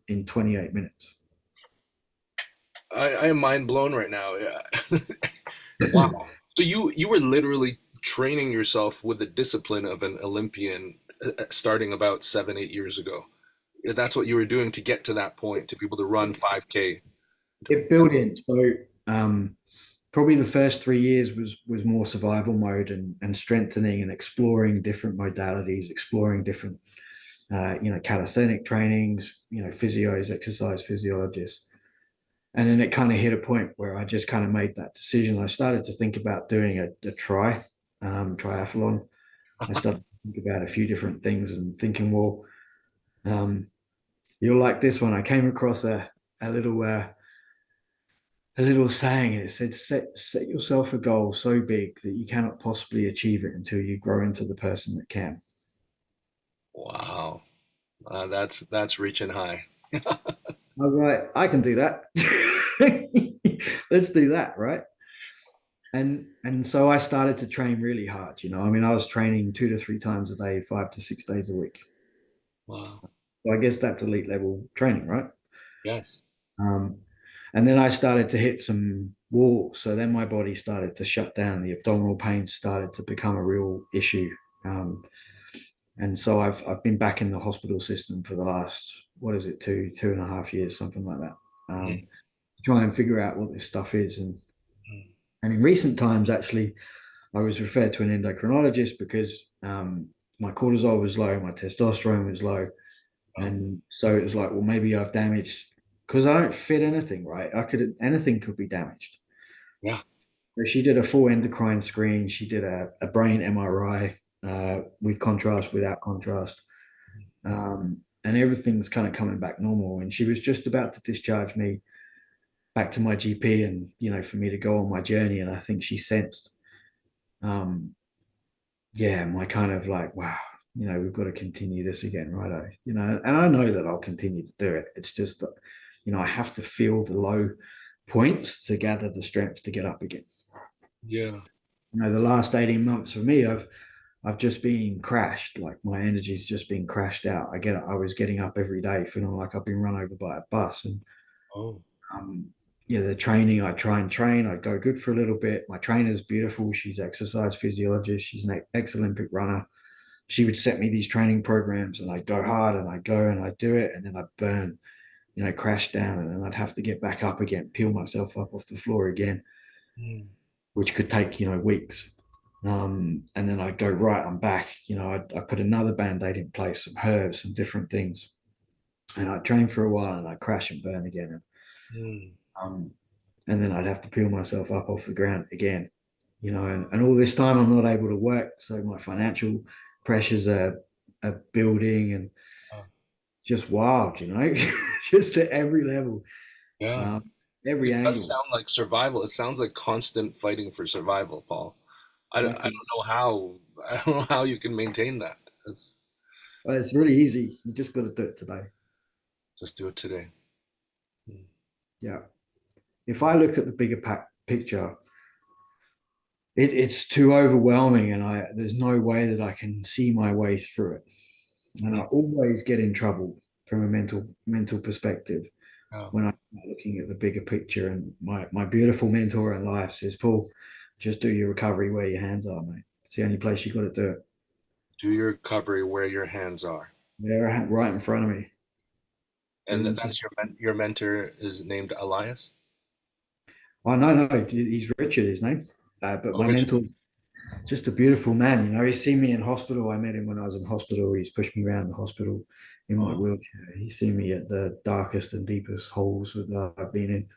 in 28 minutes. I am mind blown right now. Yeah. Wow. So you were literally training yourself with the discipline of an Olympian starting about 7, 8 years ago. That's what you were doing to get to that point, to be able to run 5K. It built in. So um, probably the first 3 years was more survival mode and strengthening and exploring different modalities, exploring different calisthenic trainings, physios, exercise physiologists. And then it kind of hit a point where I just kind of made that decision. I started to think about doing a triathlon. I started think about a few different things and thinking, well, um, you'll like this one. I came across a little a little saying, and it said, set yourself a goal so big that you cannot possibly achieve it until you grow into the person that can. Wow. That's reaching high. I was like, I can do that. Let's do that, right? And so I started to train really hard. I mean, I was training 2 to 3 times a day, 5 to 6 days a week. Wow. So I guess that's elite level training, right? Yes. Um, and then I started to hit some walls. So then my body started to shut down. The abdominal pain started to become a real issue. Um, and so I've been back in the hospital system for the last, what is it, 2.5 years, something like that. Mm, To try and figure out what this stuff is. mm. And in recent times, actually, I was referred to an endocrinologist because my cortisol was low, my testosterone was low. Oh, And so it was like, well, maybe I've damaged, because I don't fit anything, right? Anything could be damaged. yeah. So she did a full endocrine screen. She did a brain MRI with contrast, without contrast. And everything's kind of coming back normal. And she was just about to discharge me back to my GP and, for me to go on my journey. And I think she sensed, um, yeah, my kind of like, wow, we've got to continue this again, right? And I know that I'll continue to do it. It's just that, I have to feel the low points to gather the strength to get up again. Yeah. The last 18 months for me, I've just been crashed. Like my energy's just been crashed out. I was getting up every day feeling like I've been run over by a bus. And Oh. um, yeah, the training, I try and train. I go good for a little bit. My trainer's beautiful. She's exercise physiologist. She's an ex-Olympic runner. She would set me these training programs, and I'd go hard and I'd go and I'd do it, and then I'd burn, crash down, and then I'd have to get back up again, peel myself up off the floor again, Mm, which could take, weeks. And then I'd go, right, I'm back. I put another band-aid in place, some herbs, some different things. And I'd train for a while and I'd crash and burn again. mm. Um, and then I'd have to peel myself up off the ground again, and all this time I'm not able to work. So my financial pressures are building and Oh, just wild, just at every level, yeah. um, every It does angle. sound like survival. It sounds like constant fighting for survival, Paul. I Exactly. don't know how I don't know how you can maintain that. It's But it's really easy. You just got to do it today. just do it today. Mm, Yeah. If I look at the bigger picture, it's too overwhelming, and there's no way that I can see my way through it. And I mm, always get in trouble from a mental perspective yeah. when I'm looking at the bigger picture. And my beautiful mentor in life says, Paul, just do your recovery where your hands are, mate. It's the only place you got to do it. Do your recovery where your hands are. They're right in front of me. And Just, that's your mentor is named Elias? oh no, he's Richard, his name. But Oh, my Richard. mentor's just a beautiful man. He's seen me in hospital. I met him when I was in hospital. He's pushed me around the hospital in my Oh, wheelchair. He's seen me at the darkest and deepest holes that I've been in.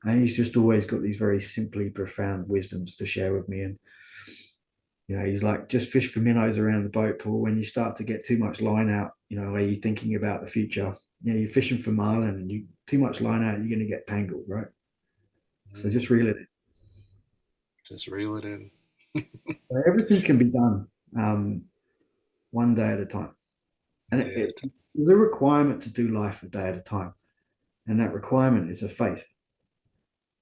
And he's just always got these very simply profound wisdoms to share with me. And he's like, just fish for minnows around the boat, Paul. When you start to get too much line out, are you thinking about the future? You're fishing for marlin, and you too much line out, you're going to get tangled, right? So mm, just reel it in. just reel it in. So everything can be done, um, one day at a time. And One day at a time. there's a requirement to do life a day at a time. And that requirement is a faith.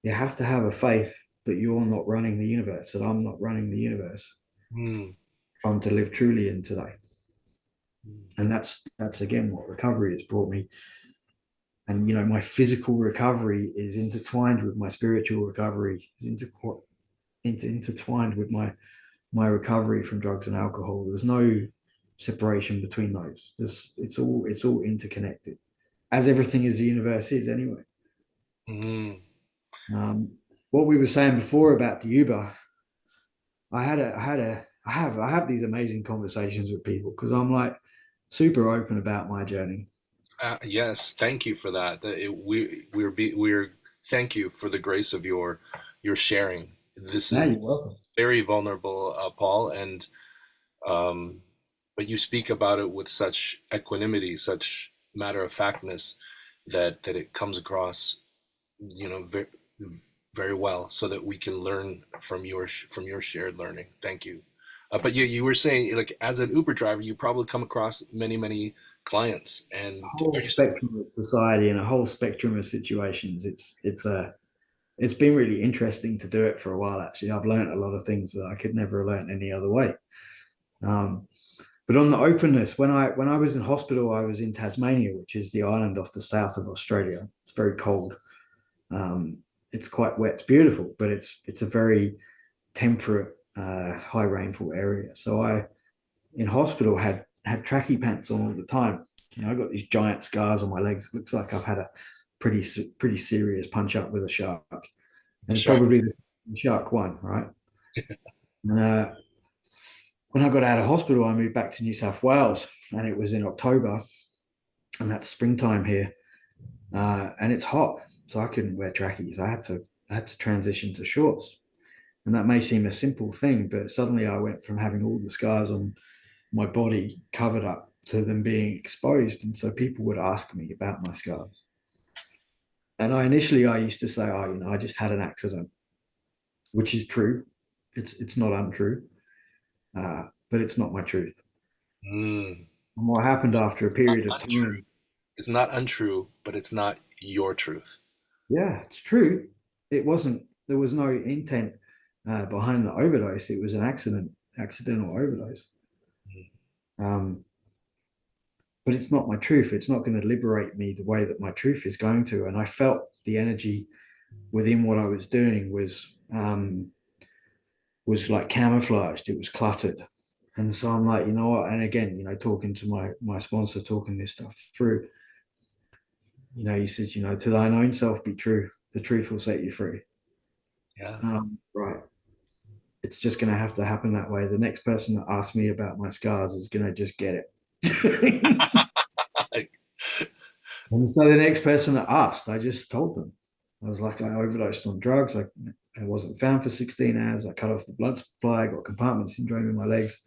You have to have a faith that you're not running the universe, that I'm not running the universe, Mm, if I'm to live truly in today. mm, And that's again what recovery has brought me. And my physical recovery is intertwined with my spiritual recovery, is intertwined with my recovery from drugs and alcohol. There's no separation between those. It's all interconnected, as everything is the universe is anyway. mm. Um, what we were saying before about the Uber, I have these amazing conversations with people because I'm like super open about my journey. Yes, thank you for that. We're thank you for the grace of your sharing. This No, is you're welcome. very vulnerable, Paul, and Um, but you speak about it with such equanimity, such matter of factness, that it comes across, very, very well, so that we can learn from your shared learning. Thank you. But you were saying, like, as an Uber driver, you probably come across many clients, and Whole are you saying? spectrum of society and a whole spectrum of situations. It's been really interesting to do it for a while. Actually, I've learned a lot of things that I could never have learned any other way. Um, but on the openness, when I was in hospital, I was in Tasmania, which is the island off the south of Australia. It's very cold. Um, it's quite wet. It's beautiful, but it's a very temperate, high rainfall area. So I in hospital had tracky pants on all the time. I got these giant scars on my legs. It looks like I've had a pretty serious punch up with a shark, and it's Shark. probably the shark one, right? And when I got out of hospital, I moved back to New South Wales, and it was in October, and that's springtime here, and it's hot, so I couldn't wear trackies. I had to transition to shorts, and that may seem a simple thing, but suddenly I went from having all the scars on my body covered up to them being exposed. And so people would ask me about my scars. And I used to say, oh, I just had an accident, which is true. It's not untrue, but it's not my truth. Mm, And what happened after a not period of untrue. time? It's not untrue, but it's not your truth. Yeah, it's true. It wasn't. There was no intent behind the overdose. It was an accidental overdose. Um, but it's not my truth. It's not going to liberate me the way that my truth is going to. And I felt the energy within what I was doing was like camouflaged. It was cluttered, and so I'm like, you know what? And again, talking to my sponsor, talking this stuff through, he says, to thine own self be true. The truth will set you free. Yeah. Right. It's just going to have to happen that way. The next person that asks me about my scars is going to just get it. And so the next person that asked, I just told them. I was like, I overdosed on drugs. I wasn't found for 16 hours. I cut off the blood supply. I got compartment syndrome in my legs.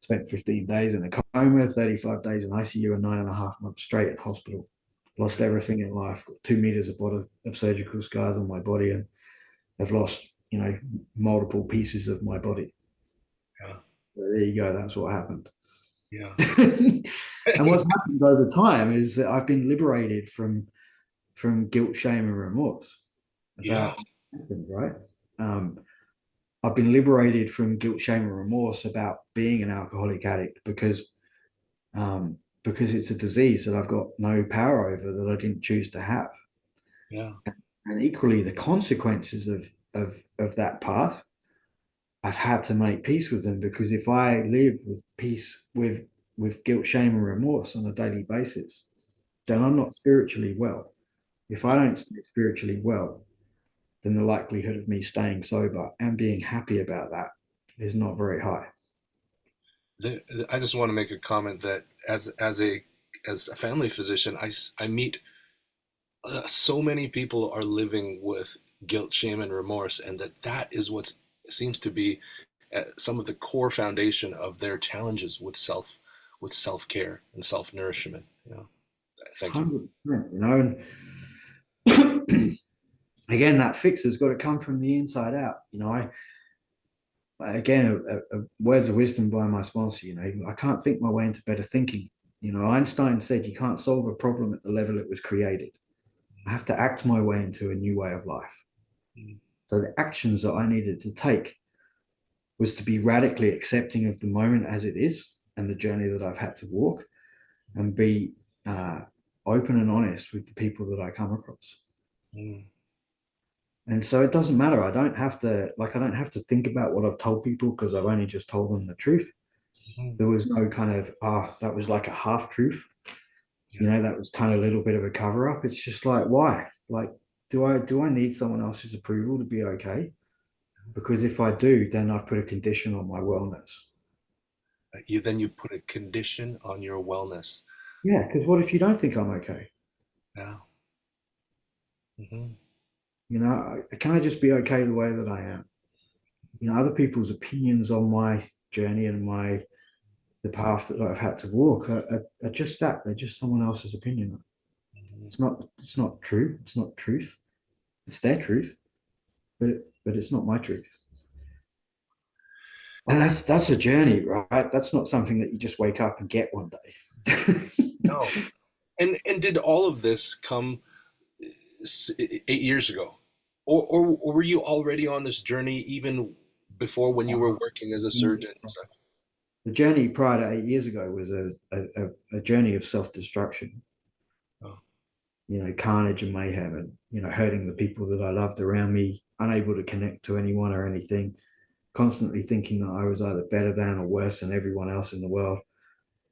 Spent 15 days in a coma, 35 days in ICU, and 9.5 months straight in hospital. Lost everything in life. Got 2 meters of surgical scars on my body, and I've lost, multiple pieces of my body. Yeah. So there you go. That's what happened. Yeah. And what's happened over time is that I've been liberated from guilt, shame, and remorse Yeah. about what happened, right? Um, I've been liberated from guilt, shame, and remorse about being an alcoholic addict because it's a disease that I've got no power over that I didn't choose to have. Yeah. And equally, the consequences of that path, I've had to make peace with them because if I live with peace with guilt, shame, and remorse on a daily basis, then I'm not spiritually well. If I don't stay spiritually well, then the likelihood of me staying sober and being happy about that is not very high. I just want to make a comment that as a family physician, I meet so many people are living with guilt, shame, and remorse, and that is what seems to be some of the core foundation of their challenges with self care and self nourishment. Thank you. 100%, and again, that fix has got to come from the inside out. Again, words of wisdom by my sponsor. I can't think my way into better thinking. Einstein said you can't solve a problem at the level it was created. I have to act my way into a new way of life. Mm. So the actions that I needed to take was to be radically accepting of the moment as it is and the journey that I've had to walk, and be uh, open and honest with the people that I come across. Mm. And so it doesn't matter. I don't have to think about what I've told people because I've only just told them the truth. Mm. There was no kind of, that was like a half truth. Yeah. That was kind of a little bit of a cover up. It's just like, why? Like, do I need someone else's approval to be okay? Because if I do, then I've put a condition on my wellness. You've put a condition on your wellness. Yeah, because what if you don't think I'm okay? Yeah. Hmm. Can I just be okay the way that I am? Other people's opinions on my journey and the path that I've had to walk are just that. They're just someone else's opinion. It's not true. It's not truth. It's their truth, but it's not my truth. And that's a journey, right? That's not something that you just wake up and get one day. No. And did all of this come 8 years ago, or were you already on this journey even before when you were working as a surgeon and stuff? The journey prior to 8 years ago was a journey of self-destruction, Oh, carnage and mayhem, and hurting the people that I loved around me, unable to connect to anyone or anything, constantly thinking that I was either better than or worse than everyone else in the world,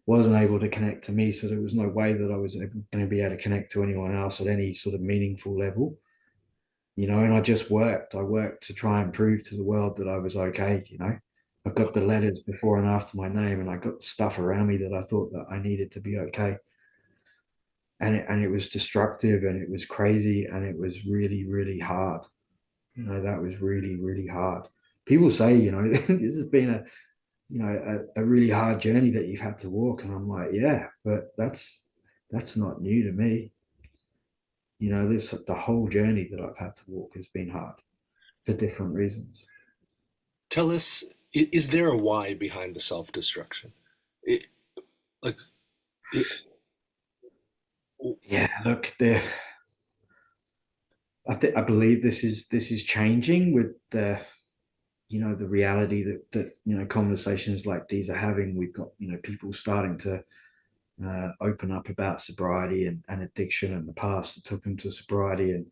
wasn't able to connect to me, so there was no way that I was going to be able to connect to anyone else at any sort of meaningful level. And I worked to try and prove to the world that I was okay. I got the letters before and after my name, and I got stuff around me that I thought that I needed to be okay. And it was destructive, and it was crazy, and it was really, really hard. That was really, really hard. People say, this has been a really hard journey that you've had to walk. And I'm like, yeah, but that's not new to me. The whole journey that I've had to walk has been hard for different reasons. tell us, is there a why behind the self-destruction? It, like, it, Yeah, look, I believe this is changing with the reality that conversations like these are having. We've got people starting to open up about sobriety and addiction and the paths that took them to sobriety. And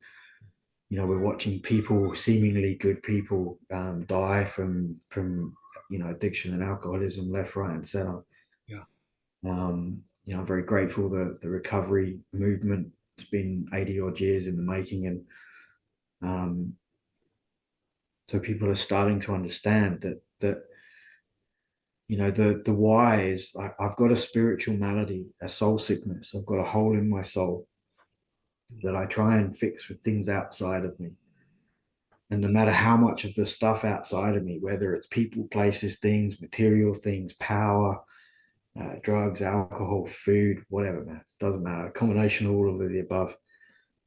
we're watching people, seemingly good people, die from addiction and alcoholism left, right, and center. yeah, I'm very grateful that the recovery movement has been 80 odd years in the making, and um, so people are starting to understand that the why is I've got a spiritual malady, a soul sickness. I've got a hole in my soul that I try and fix with things outside of me. And no matter how much of the stuff outside of me, whether it's people, places, things, material things, power, drugs, alcohol, food, whatever, man, doesn't matter. A combination of all of the above.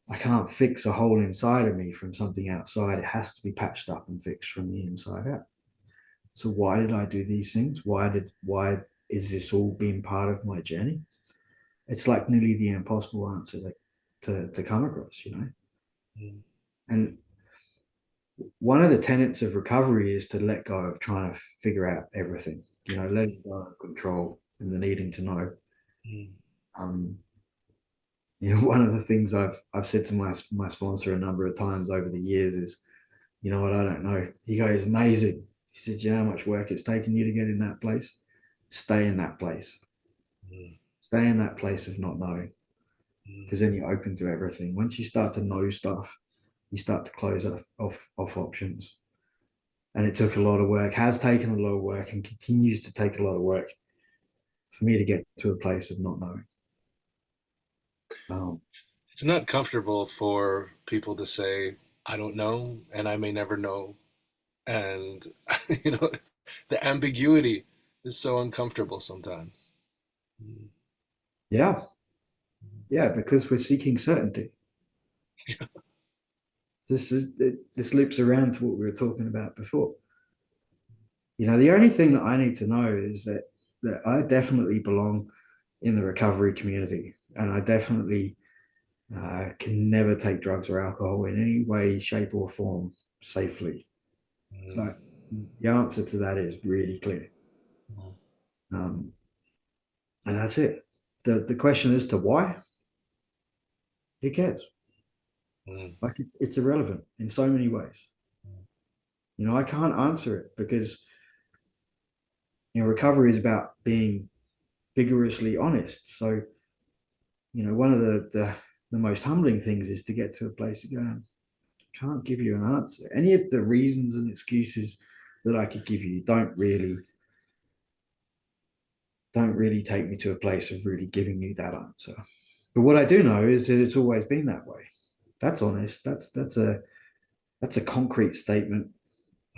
I can't fix a hole inside of me from something outside. It has to be patched up and fixed from the inside out. So why did I do these things? Why is this all being part of my journey? It's like nearly the impossible answer to come across. mm, And one of the tenets of recovery is to let go of trying to figure out everything, let go of control and the needing to know. mm, Um, one of the things I've said to my sponsor a number of times over the years is, you know what, I don't know. He goes, amazing. He said, you know how much work it's taken you to get in that place? Stay in that place. mm, Stay in that place of not knowing, mm. because then you're open to everything. Once you start to know stuff, you start to close off options. And it took a lot of work, has taken a lot of work, and continues to take a lot of work for me to get to a place of not knowing. Um, It's not comfortable for people to say, "I don't know," and I may never know, and you know, the ambiguity is so uncomfortable sometimes. Mm. yeah, yeah, because we're seeking certainty. This loops around to what we were talking about before. The only thing that I need to know is that I definitely belong in the recovery community, and I definitely can never take drugs or alcohol in any way, shape, or form safely. Mm. Like, the answer to that is really clear, Mm. um, and that's it. The question as to why, who cares? Mm. Like, it's irrelevant in so many ways. I can't answer it because recovery is about being vigorously honest. So one of the most humbling things is to get to a place of going, I can't give you an answer. Any of the reasons and excuses that I could give you don't really take me to a place of really giving you that answer. But what I do know is that it's always been that way. That's honest. That's a concrete statement.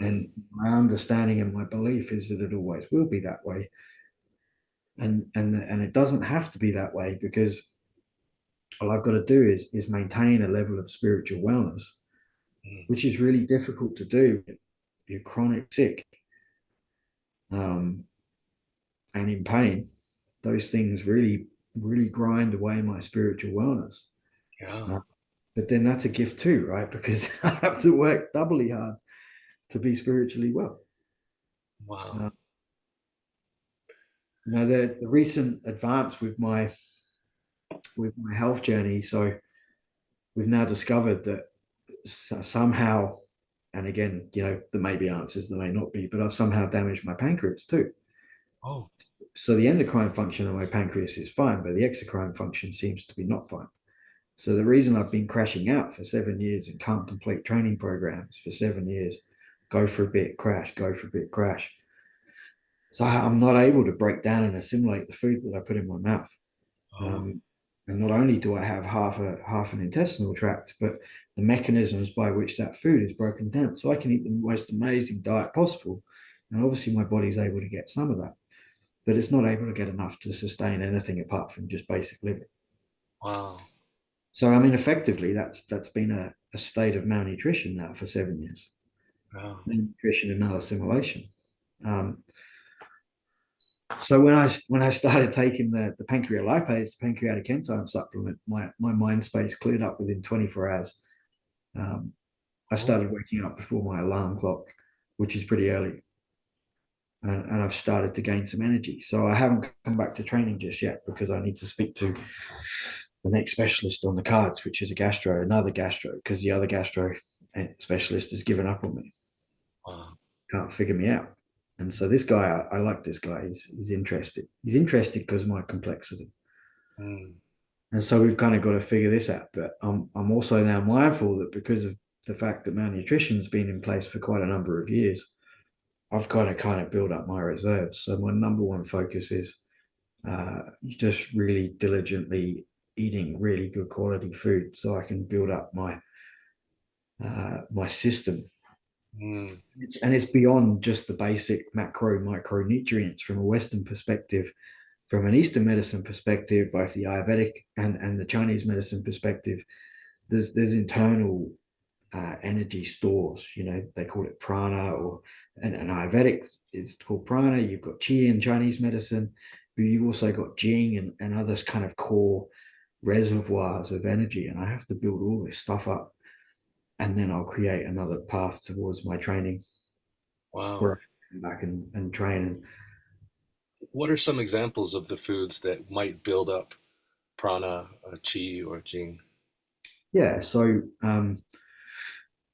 Mm. And my understanding and my belief is that it always will be that way. And it doesn't have to be that way, because all I've got to do is maintain a level of spiritual wellness, Mm. which is really difficult to do if you're chronic sick, um, and in pain. Those things really grind away my spiritual wellness. Yeah. Uh, but then that's a gift too, right? Because I have to work doubly hard to be spiritually well. Wow. Uh, the recent advance with my health journey. So we've now discovered that somehow, and again, there may be answers, there may not be, but I've somehow damaged my pancreas too. Oh. So the endocrine function of my pancreas is fine, but the exocrine function seems to be not fine. So the reason I've been crashing out for 7 years and can't complete training programs for 7 years, go for a bit, crash, go for a bit, crash. So I'm not able to break down and assimilate the food that I put in my mouth. Oh. Um, and not only do I have half an intestinal tract, but the mechanisms by which that food is broken down. So I can eat the most amazing diet possible. And obviously my body's able to get some of that, but it's not able to get enough to sustain anything apart from just basic living. Wow. So I mean, effectively, that's been a state of malnutrition now for 7 years. Wow. Malnutrition and assimilation. Um, so when I started taking the pancreolipase, the pancreatic enzyme supplement, my mind space cleared up within 24 hours. Um, I Oh. started waking up before my alarm clock, which is pretty early, and I've started to gain some energy. So I haven't come back to training just yet, because I need to speak to the next specialist on the cards, which is another gastro, because the other gastro specialist has given up on me, Wow. can't figure me out. And so this guy, I like this guy. He's interested. He's interested because of my complexity. Mm. And so we've kind of got to figure this out. But I'm also now mindful that because of the fact that malnutrition's been in place for quite a number of years, I've got to kind of build up my reserves. So my number one focus is just really diligently eating really good quality food, so I can build up my system. Mm. And it's beyond just the basic macro micronutrients from a Western perspective. From an Eastern medicine perspective, both the Ayurvedic and the Chinese medicine perspective, there's internal energy stores. They call it prana, or and Ayurvedic is called prana. You've got chi in Chinese medicine, but you've also got jing and other kind of core reservoirs of energy. And I have to build all this stuff up, and then I'll create another path towards my training Wow. where I can come back and train. And What are some examples of the foods that might build up prana, chi, or jing? yeah, so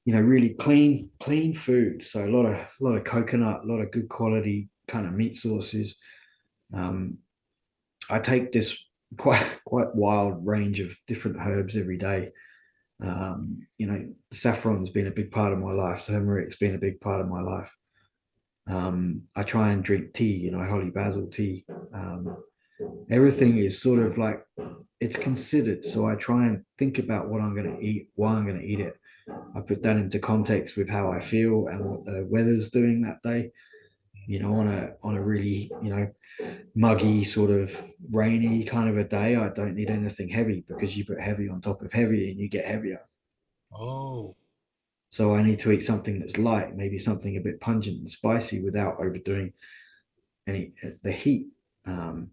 really clean food. So a lot of coconut, a lot of good quality kind of meat sources. Um, I take this quite wild range of different herbs every day. Saffron's been a big part of my life. Turmeric's been a big part of my life. I try and drink tea, holy basil tea. Everything is sort of like, it's considered. So I try and think about what I'm going to eat, why I'm going to eat it. I put that into context with how I feel and what the weather's doing that day. On a really, muggy, sort of rainy kind of a day, I don't need anything heavy, because you put heavy on top of heavy and you get heavier. Oh. So I need to eat something that's light, maybe something a bit pungent and spicy without overdoing the heat. Um,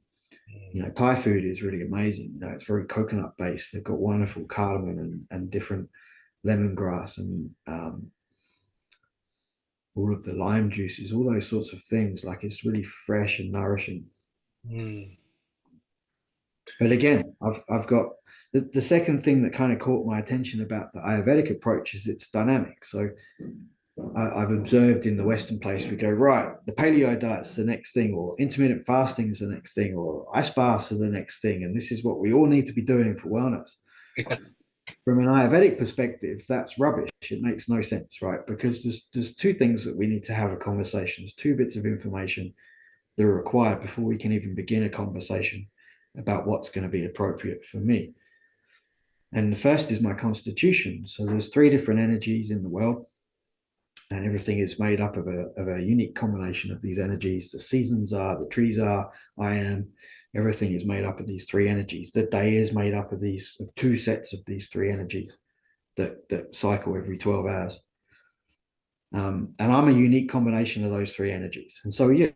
Mm. Thai food is really amazing. It's very coconut based. They've got wonderful cardamom and different lemongrass and all of the lime juices, all those sorts of things. Like, it's really fresh and nourishing. Mm. But again, I've got the second thing that kind of caught my attention about the Ayurvedic approach is it's dynamic. So I've observed in the Western place, we go, right, the paleo diet's the next thing, or intermittent fasting is the next thing, or ice baths are the next thing. And this is what we all need to be doing for wellness. Yeah. From an Ayurvedic perspective, that's rubbish. It makes no sense, right? Because there's two things that we need to have a conversation. There's two bits of information that are required before we can even begin a conversation about what's going to be appropriate for me. And the first is my constitution. So there's three different energies in the world, and everything is made up of a unique combination of these energies. The seasons are, the trees are, I am. Everything is made up of these three energies. The day is made up of these of two sets of these three energies that cycle every 12 hours. And I'm a unique combination of those three energies. And so, yeah.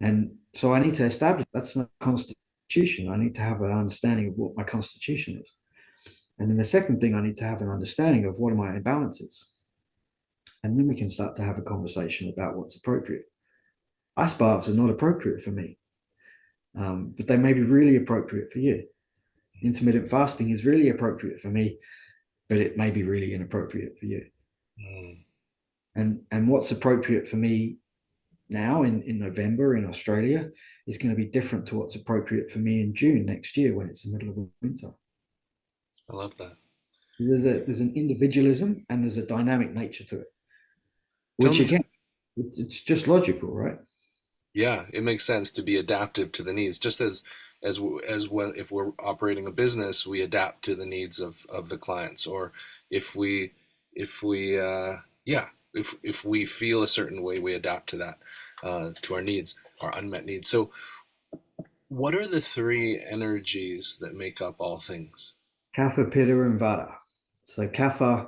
And so I need to establish that's my constitution. I need to have an understanding of what my constitution is. And then the second thing, I need to have an understanding of what are my imbalances. And then we can start to have a conversation about what's appropriate. Ice baths are not appropriate for me, but they may be really appropriate for you. Intermittent fasting is really appropriate for me, but it may be really inappropriate for you. Mm. And what's appropriate for me now in November in Australia is going to be different to what's appropriate for me in June next year when it's the middle of winter. I love that. There's an individualism and there's a dynamic nature to it, Tell which me, again, it's just logical, right? yeah, it makes sense to be adaptive to the needs, just as when if we're operating a business, we adapt to the needs of the clients, or if we yeah, if we feel a certain way, we adapt to that, to our needs, our unmet needs. So, what are the three energies that make up all things? Kapha, Pitta, and Vata. So Kapha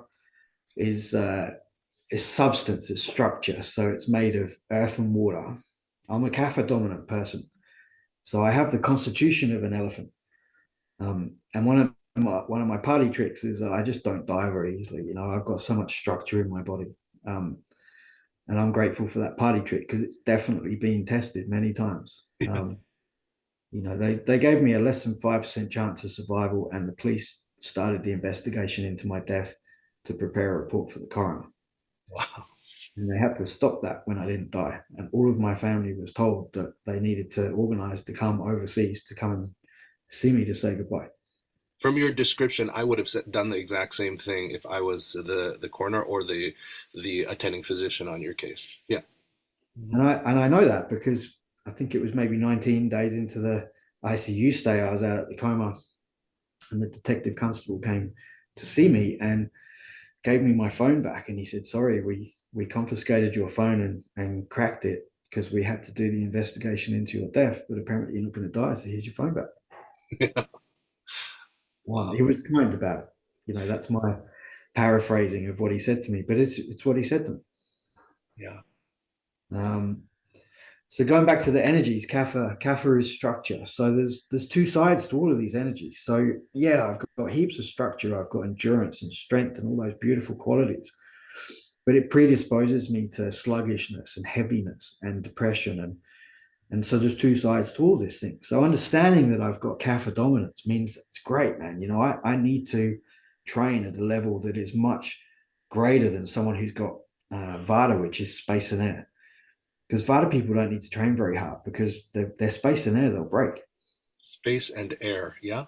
is substance, it's structure. So it's made of earth and water. I'm a Kapha dominant person. So I have the constitution of an elephant. And one of my party tricks is that I just don't die very easily. You know, I've got so much structure in my body. Um, and I'm grateful for that party trick because it's definitely been tested many times. You know, they gave me a less than 5% chance of survival, and the police started the investigation into my death to prepare a report for the coroner. Wow. And they had to stop that when I didn't die. And all of my family was told that they needed to organize to come overseas to come and see me to say goodbye. From your description, I would have done the exact same thing if I was the coroner or the attending physician on your case. Yeah. Hmm. And I know that because I think it was maybe 19 days into the ICU stay, I was out at the coma, and the detective constable came to see me and gave me my phone back, and he said, "Sorry, we confiscated your phone and cracked it because we had to do the investigation into your death, but apparently you're not going to die, so here's your phone back." Wow. He was kind about it. You know, that's my paraphrasing of what he said to me, but it's what he said to me. Yeah. Um, So going back to the energies, kapha is structure. So there's two sides to all of these energies. So yeah, I've got heaps of structure. I've got endurance and strength and all those beautiful qualities, but it predisposes me to sluggishness and heaviness and depression, and so there's two sides to all this thing. So understanding that I've got kapha dominance means it's great, man. You know, I need to train at a level that is much greater than someone who's got vata, which is space and air, because Vata people don't need to train very hard because they're space and air, they'll break. Space and air. Yeah.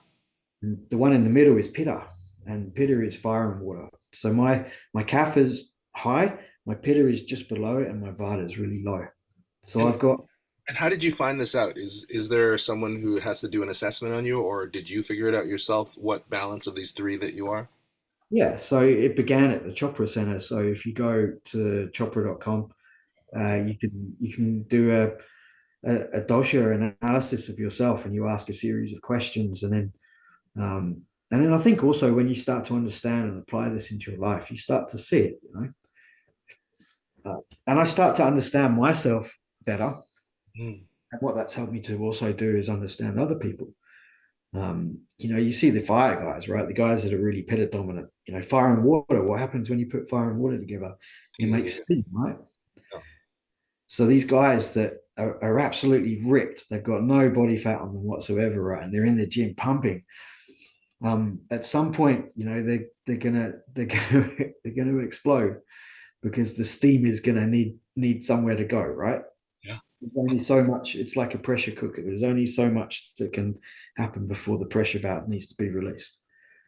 And the one in the middle is Pitta, and Pitta is fire and water. So my Kapha is high, my Pitta is just below, and my Vata is really low. So And I've got, and how did you find this out? Is there someone who has to do an assessment on you, or did you figure it out yourself? What balance of these three that you are? yeah, so it began at the Chopra Center. So if you go to chopra.com, you can do a dosha analysis of yourself, and you ask a series of questions, and then I think also when you start to understand and apply this into your life, you start to see it, you know. And I start to understand myself better, Mm. and what that's helped me to also do is understand other people. You know, you see the fire guys, right? The guys that are really pitta dominant. You know, fire and water. What happens when you put fire and water together? It Mm, makes yeah. steam, right? Yeah. So these guys that are absolutely ripped, they've got no body fat on them whatsoever, right? And they're in the gym pumping. At some point, you know, they're gonna they're gonna explode because the steam is gonna need somewhere to go, right? Yeah. There's only so much. It's like a pressure cooker. There's only so much that can happen before the pressure valve needs to be released.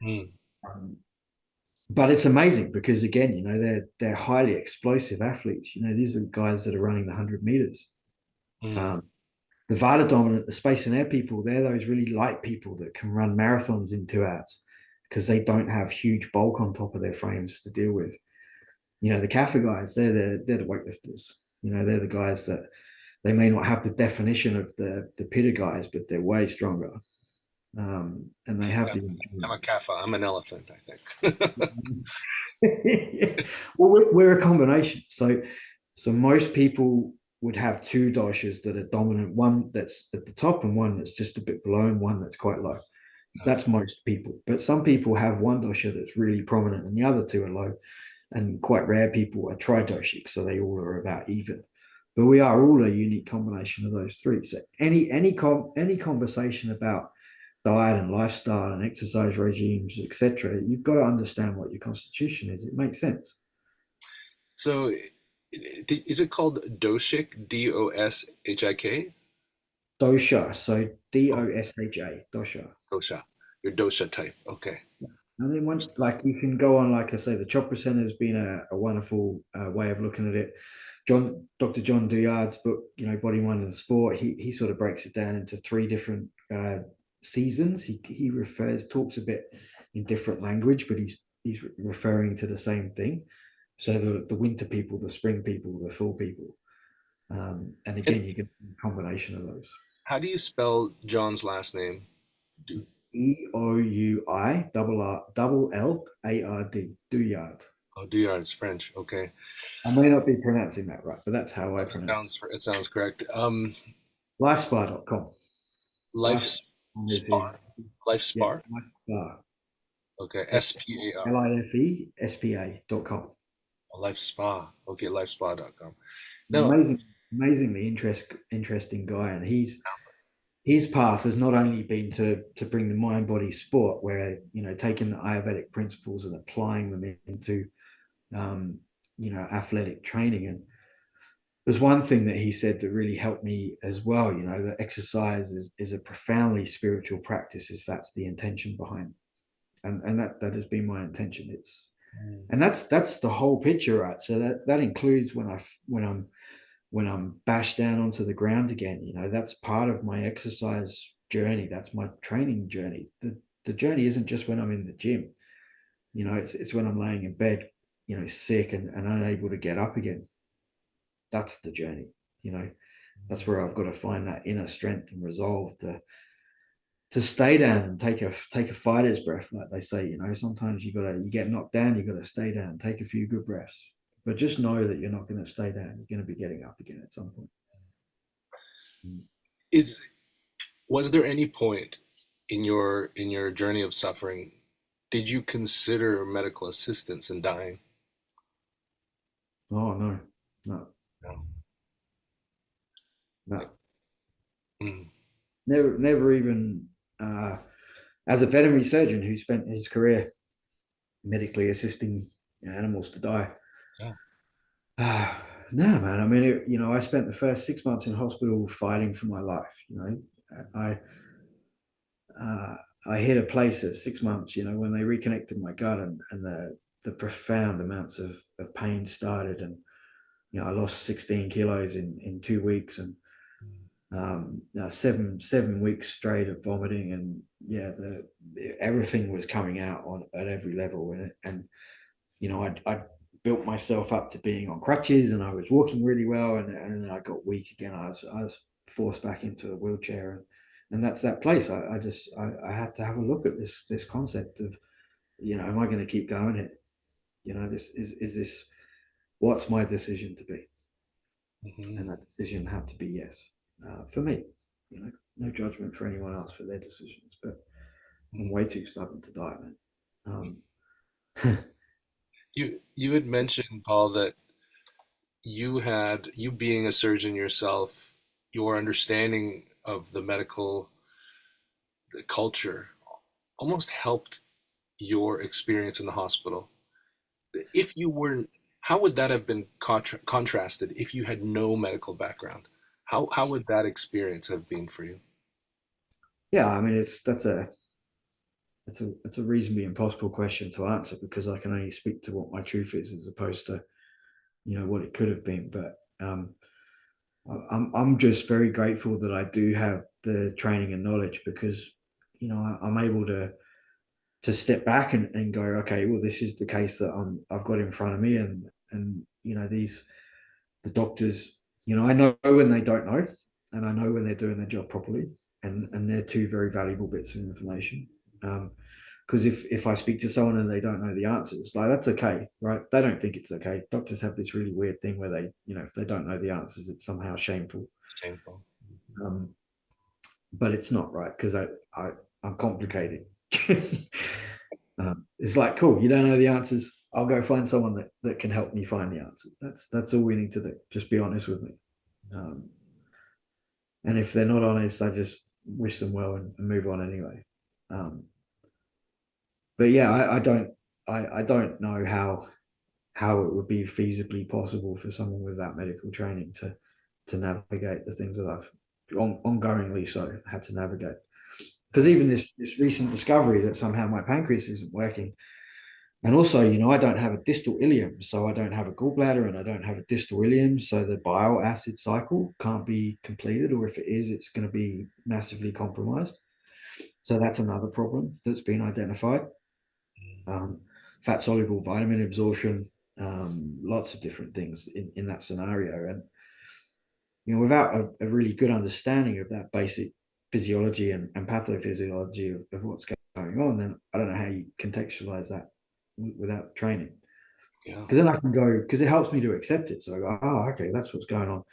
Mm. Um, but it's amazing because again, you know, they're highly explosive athletes. You know, these are guys that are running the 100 meters. Mm. Um, the Vata dominant, the space and air people, they're those really light people that can run marathons in 2 hours because they don't have huge bulk on top of their frames to deal with. The Kapha guys, they're the weightlifters. They're the guys that they may not have the definition of the Pitta guys, but they're way stronger. And they have the I'm a endurance. kappa. I'm an elephant, I think. Well, we're a combination. So most people would have two doshas that are dominant, one that's at the top and one that's just a bit below and one that's quite low. That's most people. But some people have one dosha that's really prominent and the other two are low. And quite rare people are tridoshic, so they all are about even. But we are all a unique combination of those three. So any conversation about diet and lifestyle and exercise regimes, etc., you've got to understand what your constitution is. It makes sense. So, is it called Doshik? Doshik? Dosha, so Oh, Dosha, dosha. dosha. Your dosha type. Okay. And then one, like you can go on, like I say, the Chopra Center has been a wonderful way of looking at it. Dr. John Douillard's book, Body, Mind, and Sport, he sort of breaks it down into three different seasons. He talks a bit in different language, but he's referring to the same thing. So the winter people, the spring people, the fall people, and And again, you get a combination of those. how do you spell John's last name? Do Douillard, Douillard. Oh, Duyard is French. Okay. I may not be pronouncing that right, but that's how I It pronounce it. sounds correct. Lifespa.com. Life Life is Spar. Life yeah, Spar. Lifespa. Okay. SPAR. LIFESPA.com. Life Spa. Okay, lifespa.com. Now, Amazingly interesting guy, and his path has not only been to bring the mind body sport, where taking the Ayurvedic principles and applying them into athletic training. And there's one thing that he said that really helped me as well. That exercise is a profoundly spiritual practice, if that's the intention behind it. And that has been my intention. And that's the whole picture, right? So that includes when I'm bashed down onto the ground again. That's part of my exercise journey. That's my training journey. The journey isn't just when I'm in the gym. It's when I'm laying in bed, sick and unable to get up again. That's the journey. That's where I've got to find that inner strength and resolve to stay down and take a fighter's breath, like they say. Sometimes you get knocked down, you got to stay down, take a few good breaths, but just know that you're not going to stay down. You're going to be getting up again at some point. is was there any point in your journey of suffering, did you consider medical assistance in dying? Oh no, no, No. no, Mm, never even. As a veterinary surgeon who spent his career medically assisting animals to die. yeah. No, man. I mean, I spent the first 6 months in hospital fighting for my life. I uh, I hit a place at 6 months. When they reconnected my gut and the profound amounts of pain started, and I lost 16 kilos in 2 weeks, and 7 weeks straight of vomiting, and yeah, everything was coming out on at every level, and I built myself up to being on crutches, and I was walking really well, and then I got weak again. I was forced back into a wheelchair, and that's that place. I had to have a look at this concept of, am I going to keep going here? This is this what's my decision to be? Hmm. And that decision had to be yes, for me. No judgment for anyone else for their decisions, but I'm way too stubborn to die, man. You had mentioned, Paul, that you being a surgeon yourself, your understanding of the medical culture almost helped your experience in the hospital. If you weren't, how would that have been contrasted if you had no medical background? How would that experience have been for you? Yeah, I mean, it's a reasonably impossible question to answer because I can only speak to what my truth is as opposed to what it could have been. But I'm just very grateful that I do have the training and knowledge because I'm able to step back and go, okay, well, this is the case that I've got in front of me, and the doctors, I know when they don't know, and I know when they're doing their job properly, and they're two very valuable bits of information. Because if I speak to someone and they don't know the answers, like that's okay, right? They don't think it's okay. Doctors have this really weird thing where they, if they don't know the answers, it's somehow shameful. Shameful. Um, but it's not, right, because I'm complicated. It's like, cool, you don't know the answers. I'll go find someone that can help me find the answers. That's all we need to do. Just be honest with me. Um, and if they're not honest, I just wish them well and move on anyway. Um, but yeah, I don't know how it would be feasibly possible for someone without medical training to navigate the things that I've ongoingly so had to navigate. Because Yeah. even this recent discovery that somehow my pancreas isn't working, and also, I don't have a distal ileum, so I don't have a gallbladder and I don't have a distal ileum, so the bile acid cycle can't be completed, or if it is, it's going to be massively compromised. So that's another problem that's been identified. Fat soluble vitamin absorption, lots of different things in that scenario. And without a really good understanding of that basic physiology and pathophysiology of what's going on, then I don't know how you contextualize that without training. Yeah. Because then I can go, because it helps me to accept it. So I go, oh, okay, that's what's going on.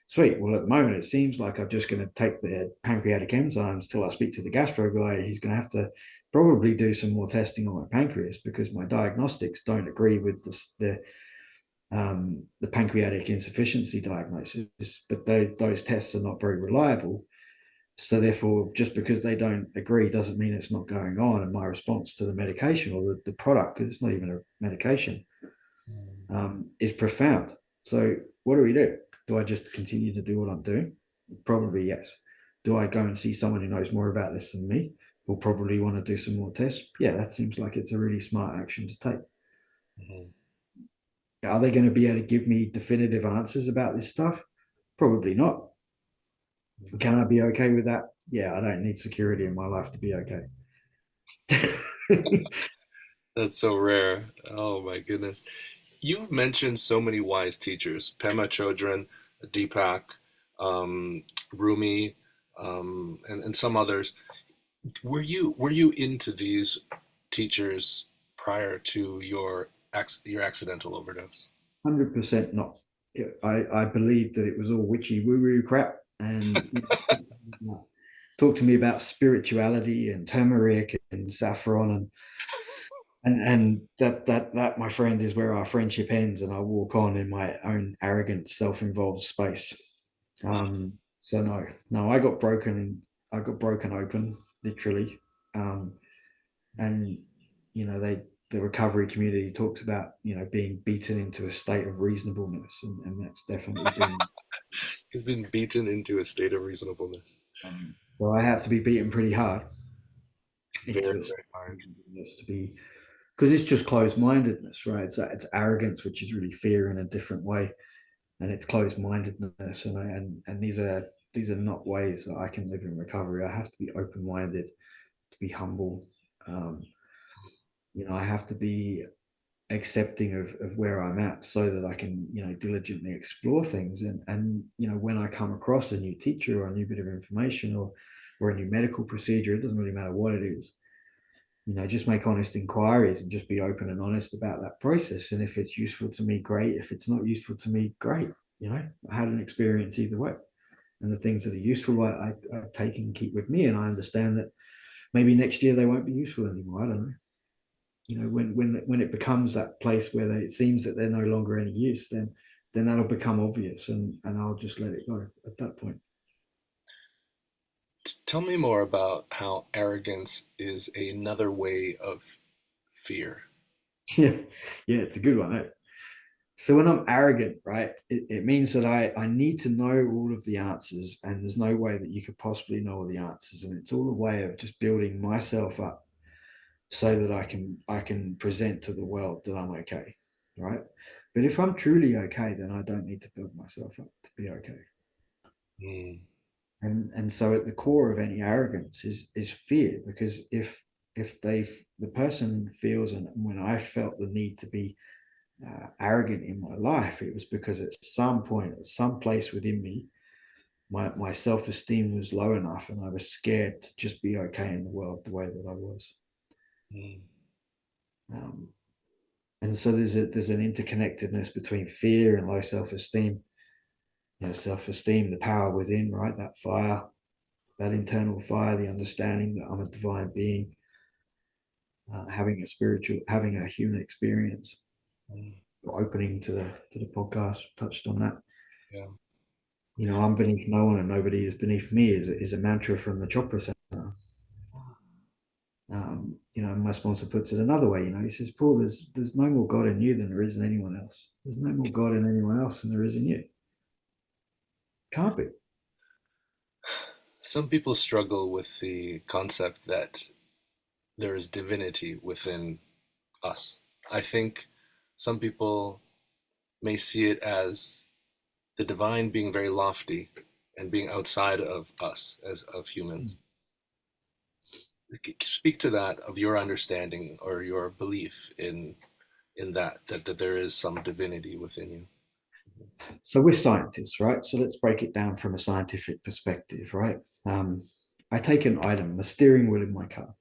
Sweet. Well, at the moment, it seems like I'm just going to take the pancreatic enzymes till I speak to the gastro guy. He's going to have to probably do some more testing on my pancreas because my diagnostics don't agree with the pancreatic insufficiency diagnosis. But those tests are not very reliable. So therefore, just because they don't agree doesn't mean it's not going on. And my response to the medication or the product, because it's not even a medication, is profound. So what do we do? Do I just continue to do what I'm doing? Probably yes. Do I go and see someone who knows more about this than me? Will probably want to do some more tests. Yeah, that seems like it's a really smart action to take. Mhm. Are they going to be able to give me definitive answers about this stuff? Probably not. Can I be okay with that? Yeah, I don't need security in my life to be okay. That's so rare. Oh my goodness. You've mentioned so many wise teachers, Pema Chodron, Deepak, um, Rumi, and some others. Were you into these teachers prior to your accidental overdose? 100% not. I believed that it was all witchy woo woo crap. And talk to me about spirituality and turmeric and saffron and that my friend is where our friendship ends and I walk on in my own arrogant self-involved space. So no, I got broken open literally. um, and the recovery community talks about being beaten into a state of reasonableness, and that's definitely been. You've been beaten into a state of reasonableness. So I had to be beaten pretty hard Very, into a state very of hard. reasonableness to be, because it's just closed-mindedness, right? It's arrogance, which is really fear in a different way, and it's closed-mindedness, and these are not ways that I can live in recovery. I have to be open-minded, to be humble. um, I have to be accepting of where I'm at so that I can, diligently explore things. And when I come across a new teacher or a new bit of information or a new medical procedure, it doesn't really matter what it is. Just make honest inquiries and just be open and honest about that process. And if it's useful to me, great. If it's not useful to me, great. I had an experience either way. And the things that are useful, I take and keep with me. And I understand that maybe next year they won't be useful anymore. I don't know. When it becomes that place where it seems that they're no longer any use, then that'll become obvious, and I'll just let it go at that point. Tell me more about how arrogance is another way of fear. Yeah, yeah, it's a good one. Eh? So when I'm arrogant, right, it means that I need to know all of the answers, and there's no way that you could possibly know all the answers, and it's all a way of just building myself up so that I can present to the world that I'm okay, right? But if I'm truly okay, then I don't need to build myself up to be okay. Mm, And so at the core of any arrogance is fear, because if the person feels, and when I felt the need to be arrogant in my life. It was because at some point, at some place within me, my self-esteem was low enough and I was scared to just be okay in the world the way that I was. Mm. Um, and so there's an interconnectedness between fear and low self-esteem. Self-esteem, the power within, right? That fire, that internal fire, the understanding that I'm a divine being, having a human experience. Mm. Opening to the podcast touched on that. Yeah. I'm beneath no one and nobody is beneath me is a mantra from the Chopra Center. My sponsor puts it another way. He says, Paul, there's no more God in you than there is in anyone else. There's no more God in anyone else than there is in you. Can't be. Some people struggle with the concept that there is divinity within us. I think some people may see it as the divine being very lofty and being outside of us as of humans. Speak to that of your understanding or your belief in that there is some divinity within you. So we're scientists, right? So let's break it down from a scientific perspective, right? I take an item, a steering wheel in my car,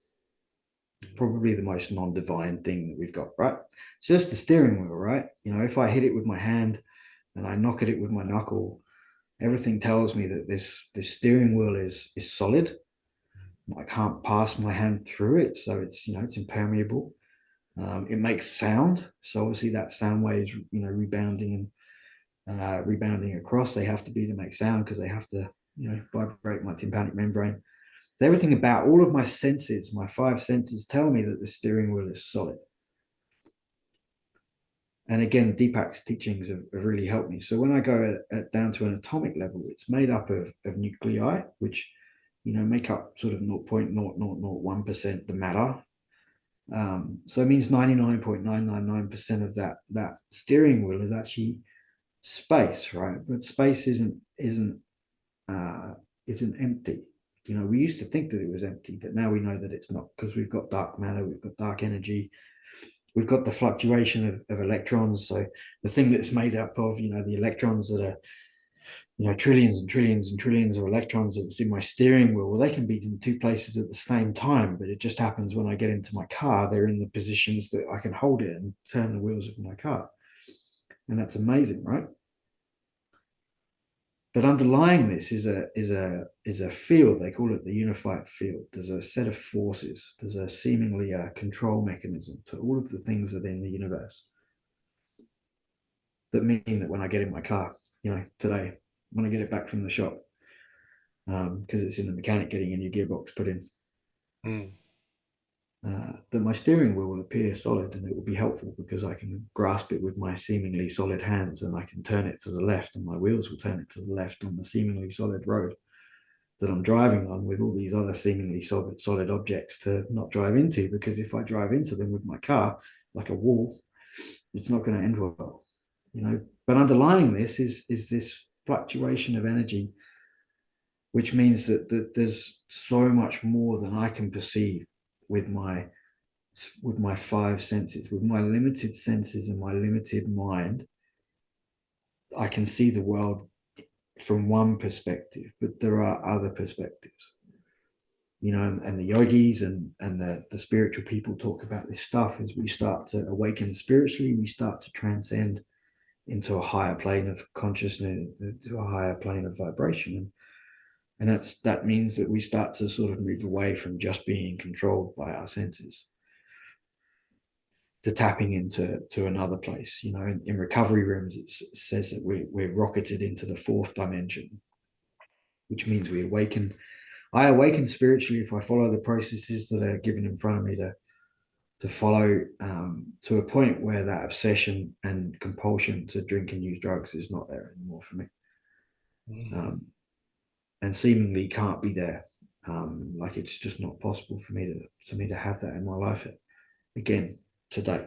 probably the most non-divine thing that we've got, right? It's just the steering wheel, right? If I hit it with my hand and I knock at it with my knuckle, everything tells me that this steering wheel is solid. I can't pass my hand through it, so it's impermeable. It makes sound, so obviously that sound wave is rebounding across. They have to be to make sound because they have to vibrate my tympanic membrane. So everything about all of my senses, my five senses, tell me that the steering wheel is solid. And again, Deepak's teachings have really helped me. So when I go down to an atomic level, it's made up of nuclei, which make up sort of 0.0001% the matter. So it means 99.999% of that steering wheel is actually space, right? But space uh, isn't empty. We used to think that it was empty, but now we know that it's not because we've got dark matter, we've got dark energy, we've got the fluctuation of electrons. So the thing that's made up of, the electrons that are, trillions and trillions and trillions of electrons that's in my steering wheel, well, they can be in two places at the same time, but it just happens when I get into my car, they're in the positions that I can hold it and turn the wheels of my car. And that's amazing, right? But underlying this is a field. They call it the unified field. There's a set of forces. There's a seemingly control mechanism to all of the things that are in the universe that mean that when I get in my car, today, when I get it back from the shop, because it's in the mechanic getting a new gearbox put in, Mm. that my steering wheel will appear solid and it will be helpful because I can grasp it with my seemingly solid hands and I can turn it to the left and my wheels will turn it to the left on the seemingly solid road that I'm driving on with all these other seemingly solid objects to not drive into, because if I drive into them with my car like a wall, it's not going to end well. But underlying this is this fluctuation of energy, which means that there's so much more than I can perceive with my five senses, with my limited senses and my limited mind. I can see the world from one perspective, but there are other perspectives. And the yogis and the spiritual people talk about this stuff. As we start to awaken spiritually, we start to transcend into a higher plane of consciousness, to a higher plane of vibration. And that means that we start to sort of move away from just being controlled by our senses to tapping into another place. In recovery rooms, it says that we're rocketed into the fourth dimension, which means we awaken. I awaken spiritually if I follow the processes that are given in front of me to follow, to a point where that obsession and compulsion to drink and use drugs is not there anymore for me, and seemingly can't be there. Like it's just not possible for me to have that in my life again today.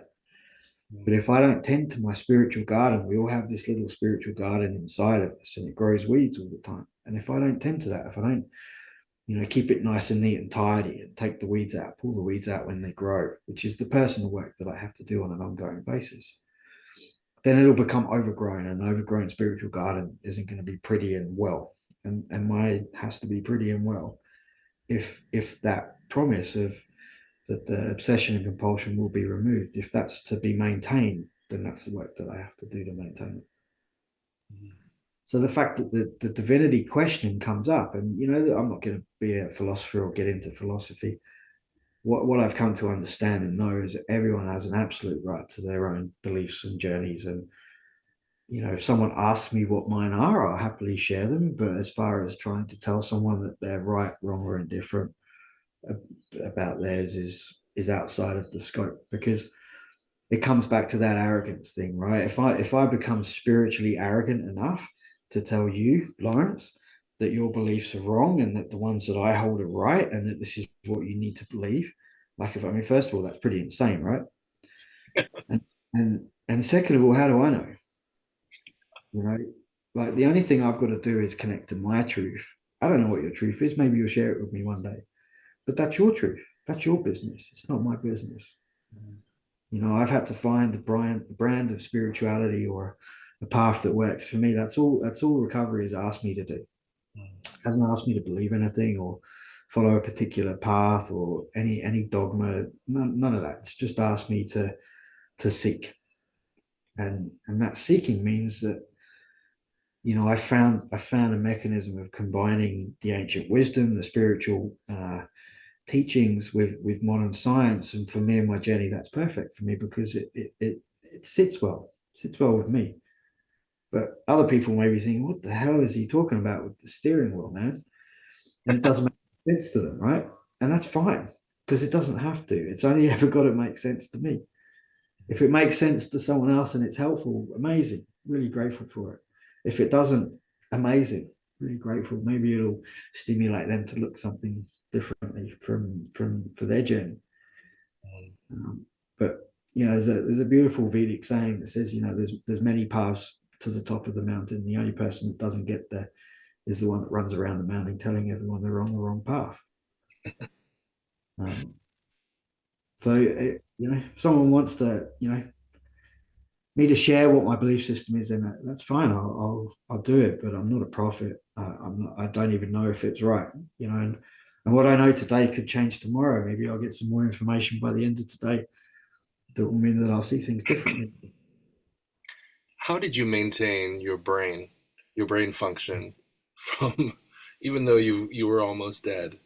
But if I don't tend to my spiritual garden, we all have this little spiritual garden inside of us, and it grows weeds all the time. And if I don't tend to that, if I don't keep it nice and neat and tidy and take the weeds out, pull the weeds out when they grow, which is the personal work that I have to do on an ongoing basis. then it'll become overgrown, and an overgrown spiritual garden isn't going to be pretty and well. And mine has to be pretty and well if that promise of that the obsession and compulsion will be removed, if that's to be maintained, then that's the work that I have to do to maintain it. So the fact that the divinity question comes up, and I'm not going to be a philosopher or get into philosophy. What I've come to understand and know is that everyone has an absolute right to their own beliefs and journeys. And if someone asks me what mine are, I'll happily share them. But as far as trying to tell someone that they're right, wrong, or indifferent about theirs is outside of the scope, because it comes back to that arrogance thing, right? If I become spiritually arrogant enough to tell you, Lawrence, that your beliefs are wrong and that the ones that I hold are right and that this is what you need to believe, like if I mean, first of all, that's pretty insane, right? And and second of all, how do I know? You know, like the only thing I've got to do is connect to my truth. I don't know what your truth is. Maybe you'll share it with me one day, but that's your truth. That's your business. It's not my business. I've had to find the brand of spirituality or a path that works for me. That's all recovery has asked me to do. It hasn't asked me to believe anything or follow a particular path or any dogma. None of that. It's just asked me to seek. And that seeking means that I found a mechanism of combining the ancient wisdom, the spiritual teachings with modern science. And for me and my journey, that's perfect for me because it sits well with me. But other people may be thinking, what the hell is he talking about with the steering wheel, man? And it doesn't make sense to them, right? And that's fine because it doesn't have to. It's only ever got to make sense to me. If it makes sense to someone else and it's helpful, amazing. Really grateful for it. If it doesn't, amazing. Really grateful. Maybe it'll stimulate them to look something differently from for their journey. But there's a beautiful Vedic saying that says, there's many paths to the top of the mountain. The only person that doesn't get there is the one that runs around the mountain telling everyone they're on the wrong path. Um, so if someone wants to, me to share what my belief system is, then that's fine. I'll do it, but I'm not a prophet. I'm not, I don't even know if it's right, and what I know today could change tomorrow. Maybe I'll get some more information by the end of today that will mean that I'll see things differently. How did you maintain your brain function from, even though you were almost dead?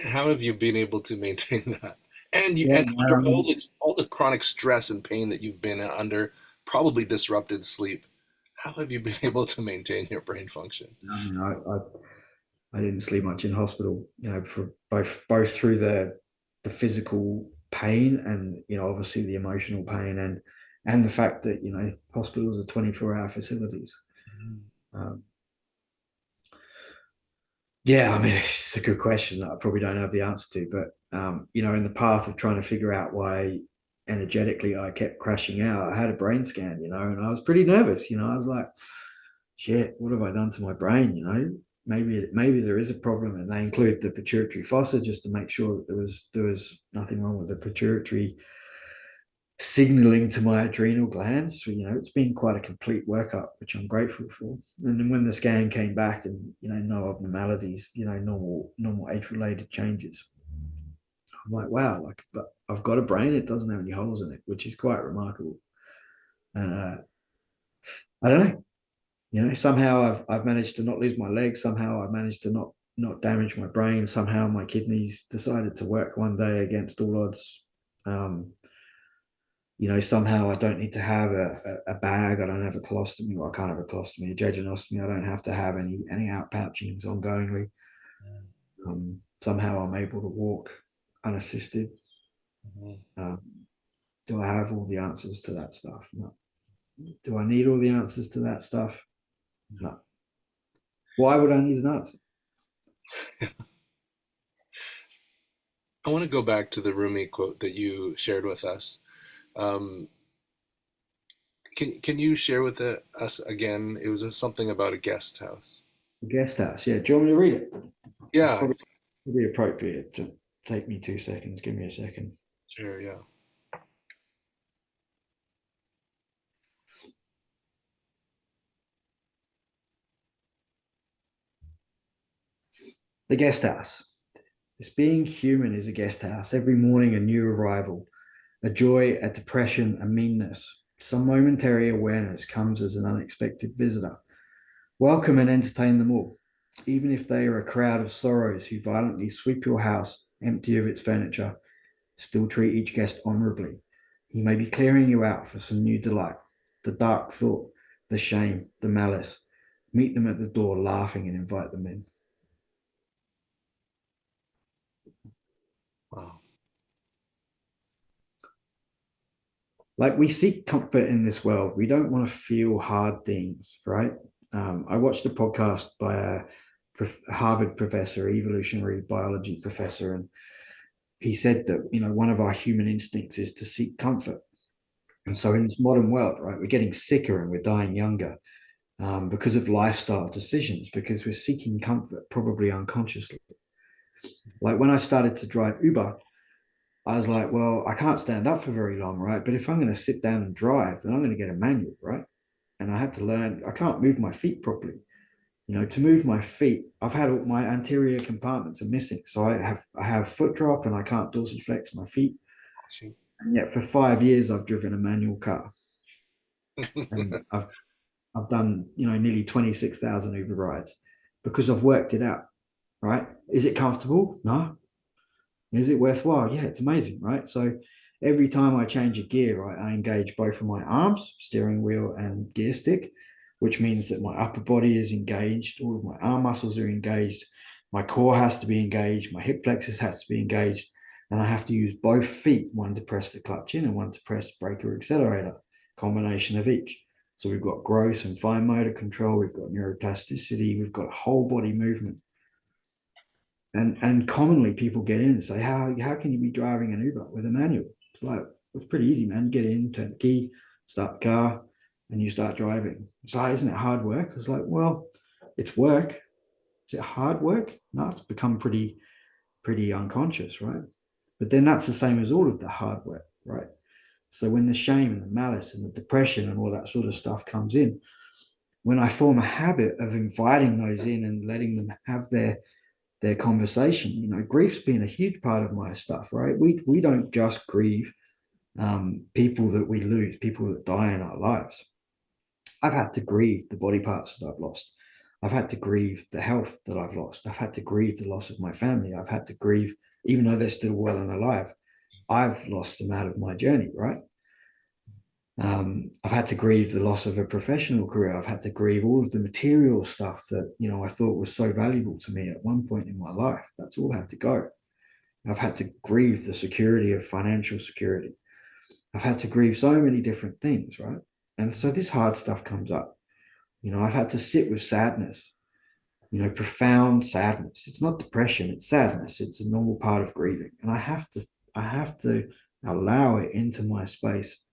How have you been able to maintain that? And you Yeah, and under all the chronic stress and pain that you've been under, probably disrupted sleep. How have you been able to maintain your brain function? I mean, I didn't sleep much in hospital, for both through the physical pain and obviously the emotional pain and the fact that hospitals are 24-hour facilities. Um, yeah, I mean it's a good question that I probably don't have the answer to, but in the path of trying to figure out why energetically I kept crashing out, I had a brain scan, and I was pretty nervous. I was like, shit, what have I done to my brain? Maybe there is a problem, and they include the pituitary fossa just to make sure that there was nothing wrong with the pituitary signaling to my adrenal glands. It's been quite a complete workup, which I'm grateful for. And then when the scan came back and no abnormalities, normal age-related changes, I'm like, wow, like, but I've got a brain, it doesn't have any holes in it, which is quite remarkable. And I don't know, somehow I've managed to not lose my legs. Somehow I've managed to not damage my brain. Somehow my kidneys decided to work one day against all odds. Um, somehow I don't need to have a bag. I don't have a colostomy, or I can't have a colostomy, a jejunostomy. I don't have to have any outpouchings ongoingly. Somehow I'm able to walk unassisted. Um, do I have all the answers to that stuff? No. Do I need all the answers to that stuff? No. Why would I need an answer? I want to go back to the Rumi quote that you shared with us. Um, can you share with us again? It was something about a guest house. The guest house. Yeah. Do you want me to read it? Yeah, Probably appropriate to take me 2 seconds. Give me a second. sure, yeah. The guest house. This being human is a guest house. Every morning, a new arrival, a joy, a depression, a meanness. Some momentary awareness comes as an unexpected visitor. Welcome and entertain them all, even if they are a crowd of sorrows who violently sweep your house empty of its furniture. Still treat each guest honorably. He may be clearing you out for some new delight, the dark thought, the shame, the malice. Meet them at the door laughing and invite them in. Wow. Like we seek comfort in this world. We don't want to feel hard things, right? I watched a podcast by a Harvard professor, evolutionary biology professor, and he said that one of our human instincts is to seek comfort. And so in this modern world, right, we're getting sicker and we're dying younger because of lifestyle decisions, because we're seeking comfort, probably unconsciously. Like when I started to drive Uber, I was like, well, I can't stand up for very long, right? But if I'm going to sit down and drive, then I'm going to get a manual, right? And I had to learn, I can't move my feet properly. To move my feet, I've had all my anterior compartments are missing. So I have foot drop and I can't dorsiflex my feet. And yet for 5 years, I've driven a manual car. And I've done, nearly 26,000 Uber rides because I've worked it out, right? Is it comfortable? No. Is it worthwhile? Yeah, it's amazing, right? So every time I change a gear, right, I engage both of my arms, steering wheel and gear stick, which means that my upper body is engaged, all of my arm muscles are engaged, my core has to be engaged, my hip flexors has to be engaged, and I have to use both feet, one to press the clutch in and one to press brake or accelerator, combination of each. So we've got gross and fine motor control, we've got neuroplasticity, we've got whole body movement. And commonly people get in and say, how can you be driving an Uber with a manual? It's like, it's pretty easy, man. You get in, turn the key, start the car, and you start driving. It's like, isn't it hard work? It's like, well, it's work. Is it hard work? No, it's become pretty unconscious, right? But then that's the same as all of the hard work, right? So when the shame and the malice and the depression and all that sort of stuff comes in, when I form a habit of inviting those in and letting them have their conversation, grief's been a huge part of my stuff, right? We don't just grieve people that we lose, people that die in our lives. I've had to grieve the body parts that I've lost. I've had to grieve the health that I've lost. I've had to grieve the loss of my family. I've had to grieve, even though they're still well and alive, I've lost them out of my journey, right? I've had to grieve the loss of a professional career. I've had to grieve all of the material stuff that, I thought was so valuable to me at one point in my life. That's all had to go. I've had to grieve the security of financial security. I've had to grieve so many different things, right? And so this hard stuff comes up. I've had to sit with sadness, profound sadness. It's not depression, it's sadness. It's a normal part of grieving. And I have to allow it into my space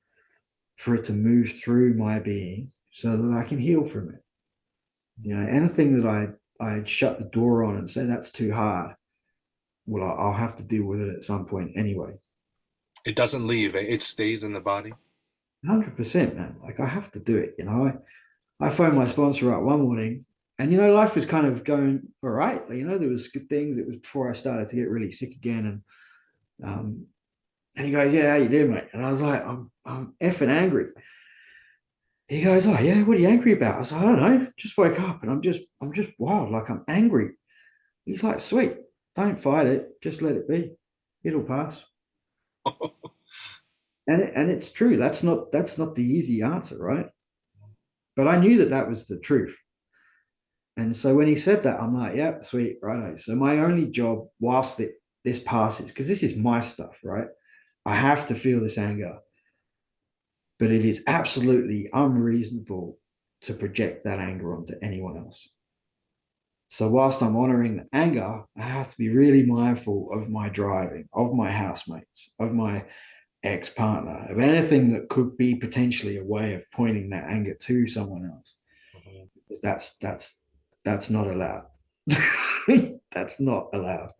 for it to move through my being so that I can heal from it. Anything that I shut the door on and say that's too hard, well, I'll have to deal with it at some point anyway. It doesn't leave, eh? It stays in the body. 100%, man. Like I have to do it. I phoned my sponsor up one morning, and life was kind of going all right. There was good things. It was before I started to get really sick again, and he goes, "Yeah, how you doing, mate?" And I was like, "I'm effing angry." He goes, "Oh yeah, what are you angry about?" I said, "I don't know. Just woke up and I'm just wild. Like I'm angry." He's like, "Sweet, don't fight it. Just let it be. It'll pass." And it's true. That's not the easy answer, right? But I knew that that was the truth. And so when he said that, I'm like, "Yeah, sweet, righto." So my only job whilst this passes, because this is my stuff, right? I have to feel this anger, but it is absolutely unreasonable to project that anger onto anyone else. So whilst I'm honoring the anger, I have to be really mindful of my driving, of my housemates, of my ex-partner, of anything that could be potentially a way of pointing that anger to someone else. Because that's not allowed. That's not allowed.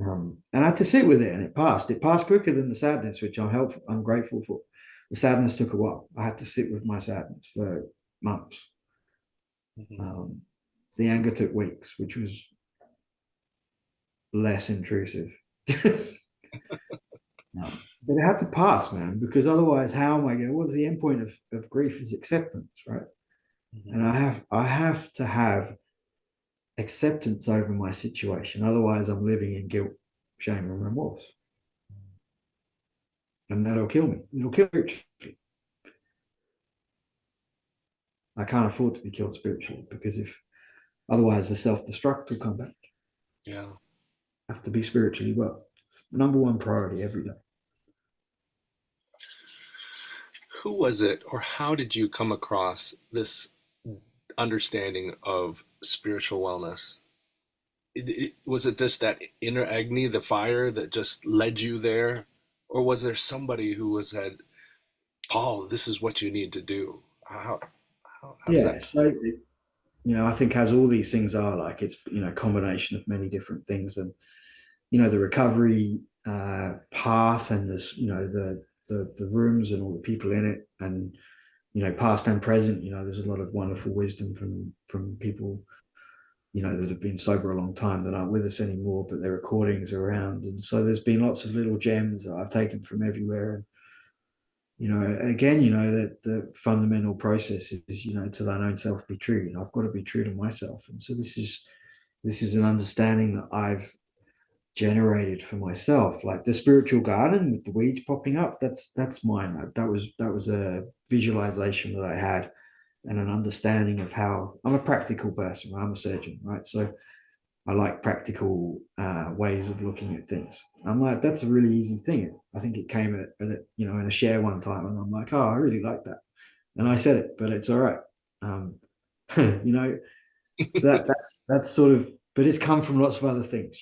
And I had to sit with it, and it passed. It passed quicker than the sadness, which I'm grateful for. The sadness took a while. I had to sit with my sadness for months. Mhm. The anger took weeks, which was less intrusive. But it had to pass, man, because otherwise, how am I going? What's the end point of grief? Is acceptance, right? Mhm. And I have to have acceptance over my situation. Otherwise, I'm living in guilt, shame, and remorse, and that'll kill me. It'll kill me. I can't afford to be killed spiritually because if otherwise the self-destruct will come back. Yeah. I have to be spiritually well. It's number one priority every day. Who was it, or how did you come across this understanding of spiritual wellness? Was it this that inner agony, the fire that just led you there, or was there somebody who was said, "Paul, this is what you need to do"? How does Yeah. that? So I think as all these things are, like it's a combination of many different things, and the recovery path, and this the rooms and all the people in it, and past and present. There's a lot of wonderful wisdom from people that have been sober a long time that aren't with us anymore, but their recordings are around, and so there's been lots of little gems that I've taken from everywhere. And again, that the fundamental process is to thine own self be true. I've got to be true to myself, and so this is an understanding that I've generated for myself, like the spiritual garden with the weeds popping up. That's mine. That was a visualization that I had, and an understanding of how I'm a practical person. I'm a surgeon, right? So I like practical ways of looking at things. I'm like, that's a really easy thing. I think it came in a share one time, and I'm like, oh, I really like that, and I said it, but it's all right. Um, you know that's sort of, but it's come from lots of other things.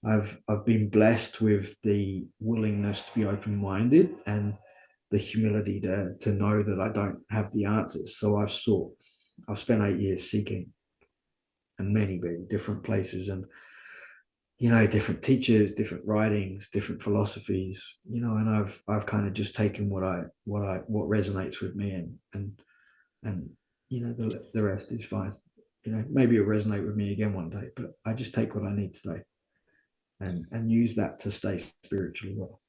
I've been blessed with the willingness to be open minded, and the humility to know that I don't have the answers. So I've sought. I've spent 8 years seeking, and many different places, and different teachers, different writings, different philosophies. And I've kind of just taken what resonates with me, and the rest is fine. Maybe it'll resonate with me again one day, but I just take what I need today, and use that to stay spiritually well.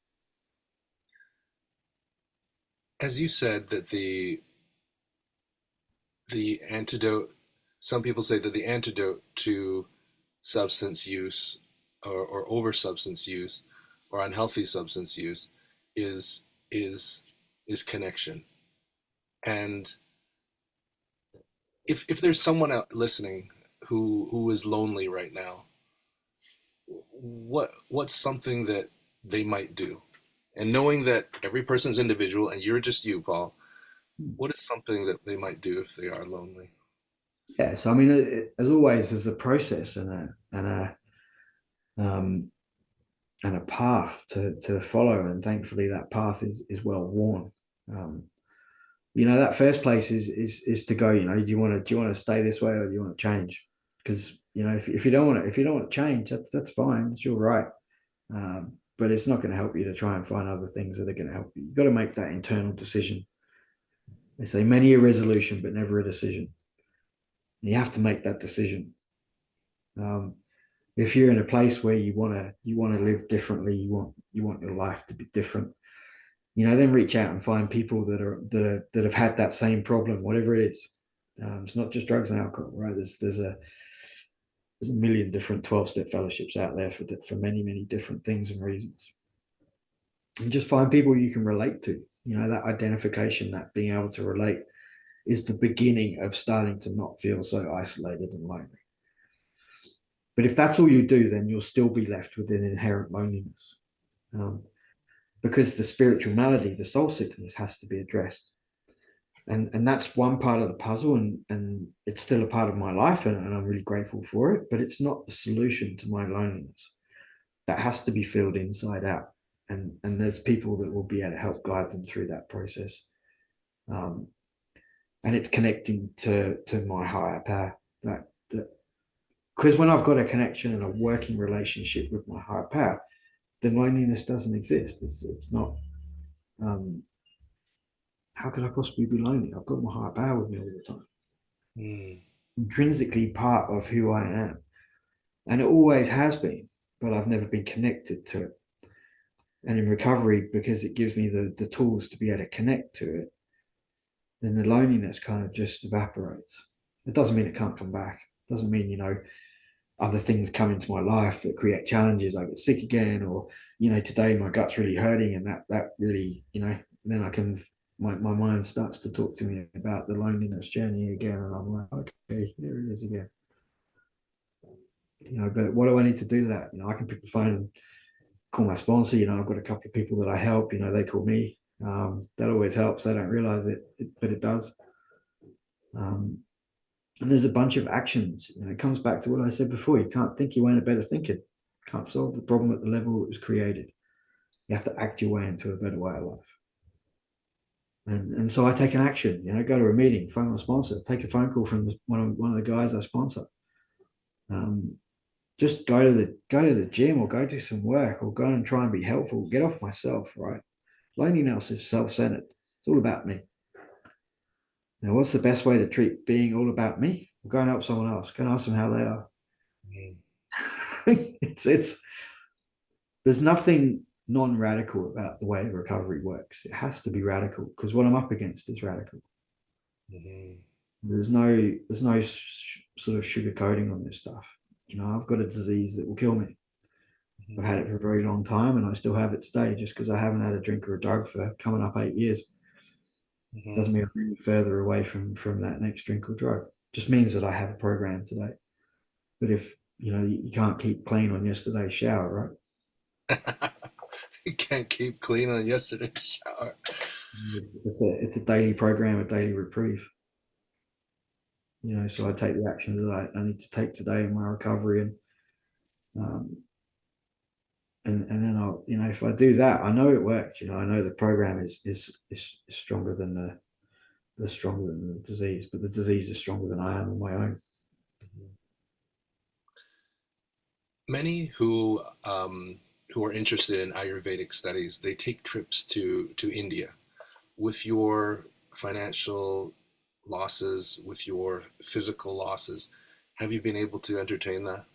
As you said, that the antidote. Some people say that the antidote to substance use, or over substance use, or unhealthy substance use is is is connection. And if there's someone out listening who is lonely right now, what's something that they might do? And knowing that every person's individual and you're just you, Paul, what is something that they might do if they are lonely? Yeah, so I mean, as always, there's a process um, and a path to follow, and thankfully that path is well worn. Um, that first place is to go. Do you want to stay this way, or do you want to change? Because if you don't want to, change, that's fine. It's your right. But it's not going to help you to try and find other things that are going to help you. You've got to make that internal decision. They say many a resolution, but never a decision. And you have to make that decision. Um, if you're in a place where you want to live differently, you want your life to be different, then reach out and find people that have had that same problem, whatever it is. It's not just drugs and alcohol, right? There's a million different 12-step fellowships out there for many different things and reasons. And just find people you can relate to. That identification, that being able to relate, is the beginning of starting to not feel so isolated and lonely. But if that's all you do, then you'll still be left with an inherent loneliness, um, because the spiritual malady, the soul sickness, has to be addressed. And that's one part of the puzzle, and it's still a part of my life, and I'm really grateful for it, but it's not the solution to my loneliness. That has to be filled inside out, and there's people that will be able to help guide them through that process. um, and it's connecting to my higher power, that because when I've got a connection and a working relationship with my higher power, then loneliness doesn't exist. It's not. um, how could I possibly be lonely? I've got my higher power with me all the time, Hmm. intrinsically part of who I am. and it always has been, but I've never been connected to it. And in recovery, because it gives me the tools to be able to connect to it, then the loneliness kind of just evaporates. It doesn't mean it can't come back. It doesn't mean, other things come into my life that create challenges. I get sick again, or, today my gut's really hurting, and that really, then I can, my mind starts to talk to me about the loneliness journey again. And I'm like, okay, here it is again. But what do I need to do that? I can pick the phone and call my sponsor. I've got a couple of people that I help. They call me. That always helps. They don't realize but it does. Um, and there's a bunch of actions. It comes back to what I said before. You can't think your way into better thinking. Can't solve the problem at the level it was created. You have to act your way into a better way of life. And so I take an action. Go to a meeting, phone my sponsor, take a phone call from one of the guys I sponsor. Just go to the gym, or go do some work, or go and try and be helpful. Get off myself, right? Loneliness is self-centered. It's all about me. Now, what's the best way to treat being all about me? Well, go and help someone else. Go and ask them how they are. Mm-hmm. it's there's nothing non-radical about the way recovery works. It has to be radical, because what I'm up against is radical. Mm-hmm. There's no sort of sugarcoating on this stuff. I've got a disease that will kill me. I've had it for a very long time, and I still have it today. Just because I haven't had a drink or a drug for coming up 8 years Mm-hmm. doesn't mean I'm any further away from that next drink or drug. Just means that I have a program today. But if you can't keep clean on yesterday's shower, right? You can't keep clean on yesterday's shower. It's a daily program, a daily reprieve. So I take the actions that I need to take today in my recovery, um, and then I'll, if I do that, I know it works. I know the program is stronger than the disease, but the disease is stronger than I am on my own. Mm-hmm. Many who are interested in Ayurvedic studies, they take trips to India. With your financial losses, with your physical losses, have you been able to entertain that?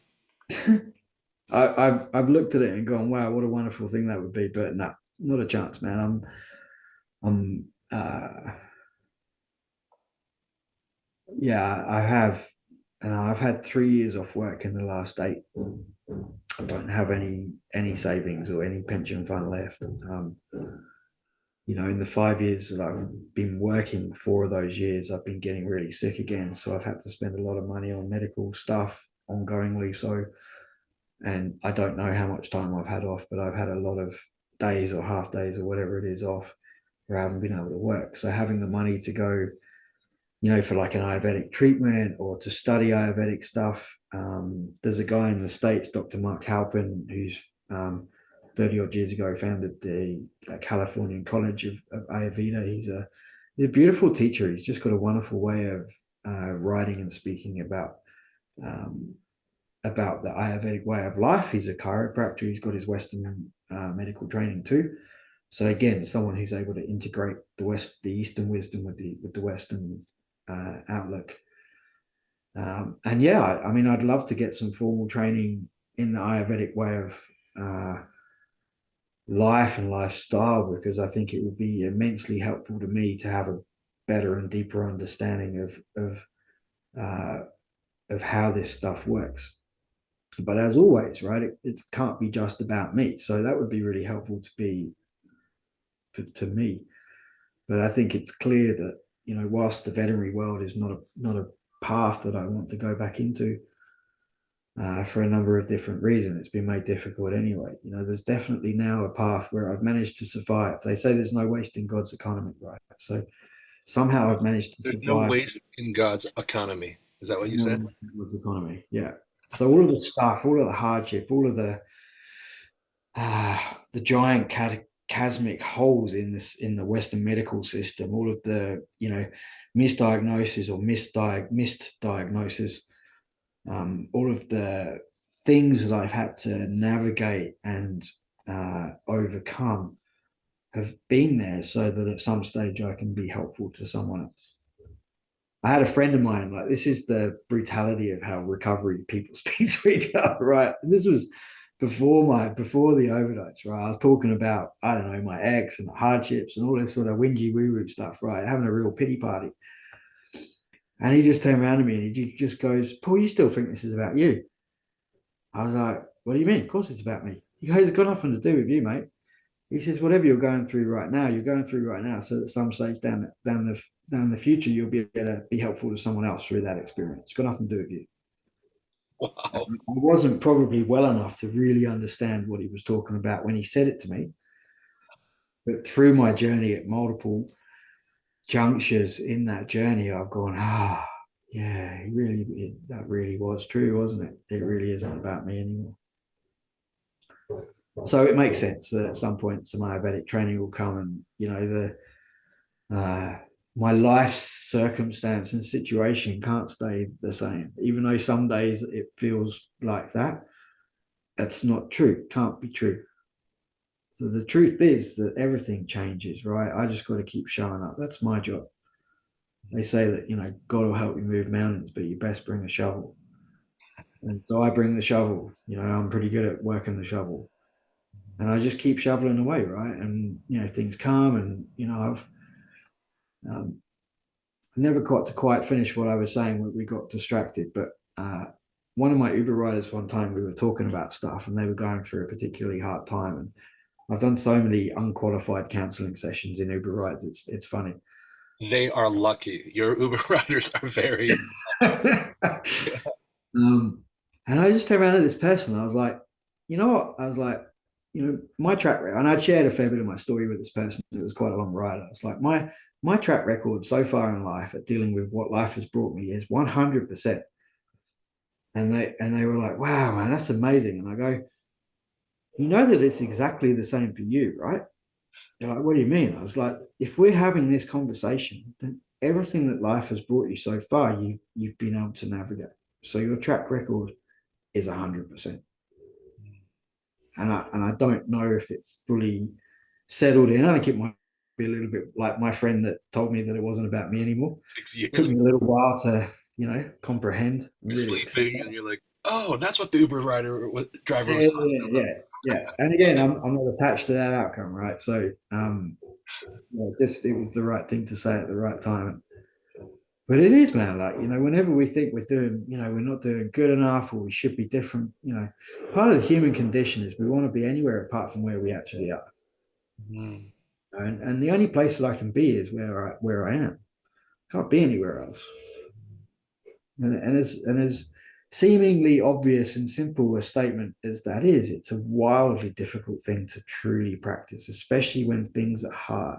I've looked at it and gone, wow, what a wonderful thing that would be, but no, not a chance, man. I'm yeah, I have. I've had 3 years off work in the last 8. I don't have any savings or any pension fund left. In the 5 years that I've been working, 4 of those years, I've been getting really sick again. So I've had to spend a lot of money on medical stuff ongoingly. So, and I don't know how much time I've had off, but I've had a lot of days or half days or whatever it is off where I haven't been able to work. So having the money to go, for like an Ayurvedic treatment or to study Ayurvedic stuff. There's a guy in the States, Dr. Mark Halpin, who's 30 odd years ago founded the Californian College of Ayurveda. He's a beautiful teacher. He's just got a wonderful way of writing and speaking um, about the Ayurvedic way of life. He's a chiropractor. He's got his Western medical training too. So again, someone who's able to integrate the Eastern wisdom with the Western outlook. And yeah, I mean, I'd love to get some formal training in the Ayurvedic way of life and lifestyle, because I think it would be immensely helpful to me to have a better and deeper understanding uh, of how this stuff works. But as always, right, it can't be just about me. So that would be really helpful to me. But I think it's clear that whilst the veterinary world is not a path that I want to go back into, for a number of different reasons. It's been made difficult anyway. There's definitely now a path where I've managed to survive. They say there's no waste in God's economy, right? So somehow I've managed to There's no survive. waste in God's economy. Is that what you No said? waste in God's economy, yeah. So all of the stuff, all of the hardship, all of the giant chasmic holes in the Western medical system, all of the misdiagnosis or missed diagnosis, all of the things that I've had to navigate and overcome have been there so that at some stage I can be helpful to someone else. I had a friend of mine, like, this is the brutality of how recovery people speak to each other, right? And this was before the overdose, right? I was talking about, I don't know, my ex and the hardships and all this sort of whingy woo woo stuff, right? Having a real pity party. And he just turned around to me and he just goes, Paul, you still think this is about you? I was like, what do you mean? Of course it's about me. He goes, it's got nothing to do with you, mate. He says, whatever you're going through right now, you're going through right now. So at some stage down the future, you'll be able to be helpful to someone else through that experience. It's got nothing to do with you. Wow. I wasn't probably well enough to really understand what he was talking about when he said it to me. But through my journey at multiple junctures in that journey, I've gone, yeah, that really was true, wasn't it? It really isn't about me anymore. So it makes sense that at some point some Ayurvedic training will come, and my life's circumstance and situation can't stay the same. Even though some days it feels like that, that's not true. It can't be true. So the truth is that everything changes, right? I just got to keep showing up. That's my job. They say that, God will help you move mountains, but you best bring a shovel. And so I bring the shovel. I'm pretty good at working the shovel. And I just keep shoveling away, right? And things come, and I've um, never got to quite finish what I was saying. We got distracted, but one of my Uber riders one time, we were talking about stuff, and they were going through a particularly hard time. And I've done so many unqualified counseling sessions in Uber rides. It's funny. They are lucky. Your Uber riders are very. And I just turned around to this person. I was like, you know what? I was like, my track record, and I'd shared a fair bit of my story with this person. It was quite a long ride. I was like, my track record so far in life at dealing with what life has brought me is 100%. And they were like, wow, man, that's amazing. And I go, you know that it's exactly the same for you, right? They're like, what do you mean? I was like, if we're having this conversation, then everything that life has brought you so far, you've been able to navigate. So your track record is 100%. And I don't know if it's fully settled in. I think it might be a little bit like my friend that told me that it wasn't about me anymore. It took me a little while to, comprehend and You're really accept sleeping and that. you're like, oh, that's what the Uber driver was Yeah, talking yeah, about. yeah, yeah. And again, I'm not attached to that outcome, right? So, just it was the right thing to say at the right time. But it is, man. Like, whenever we think we're doing, we're not doing good enough, or we should be different. Part of the human condition is we want to be anywhere apart from where we actually are. Mm. And the only place that I can be is where I am. I can't be anywhere else. And as seemingly obvious and simple a statement as that is, it's a wildly difficult thing to truly practice, especially when things are hard,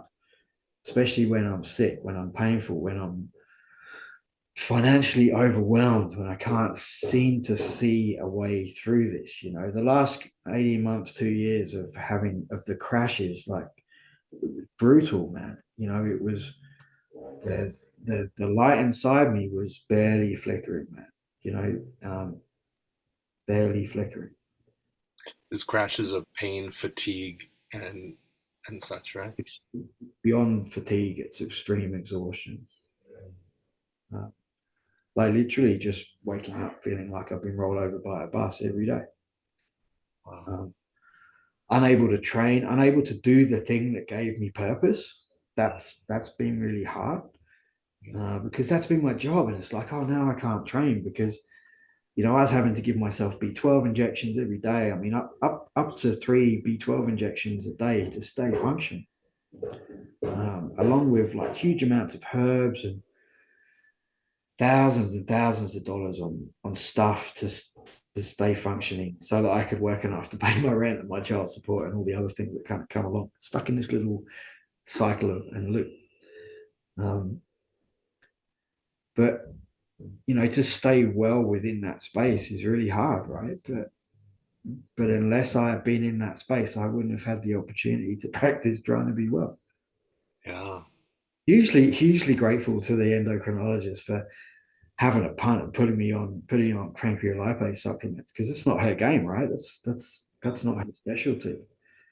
especially when I'm sick, when I'm painful, when I'm financially overwhelmed, when I can't seem to see a way through this. The last 18 months, 2 years of the crashes, like, brutal, man. It was the light inside me was barely flickering, man. Barely flickering. There's crashes of pain, fatigue, and such, right? It's beyond fatigue. It's extreme exhaustion. Uh, like, literally just waking up feeling like I've been rolled over by a bus every day. Wow. Unable to train, unable to do the thing that gave me purpose. That's been really hard, because that's been my job, and it's like, oh, now I can't train because I was having to give myself B12 injections every day. I mean, up to 3 B12 injections a day to stay functioning, along with like huge amounts of herbs and thousands of dollars on stuff to stay functioning, so that I could work enough to pay my rent and my child support and all the other things that kind of come along. Stuck in this little cycle and loop. Um, but to stay well within that space is really hard, right? But unless I had been in that space, I wouldn't have had the opportunity to practice trying to be well. Yeah. Hugely grateful to the endocrinologist for having a punt and putting on pancreolipase supplements, because it's not her game, right? That's not her specialty.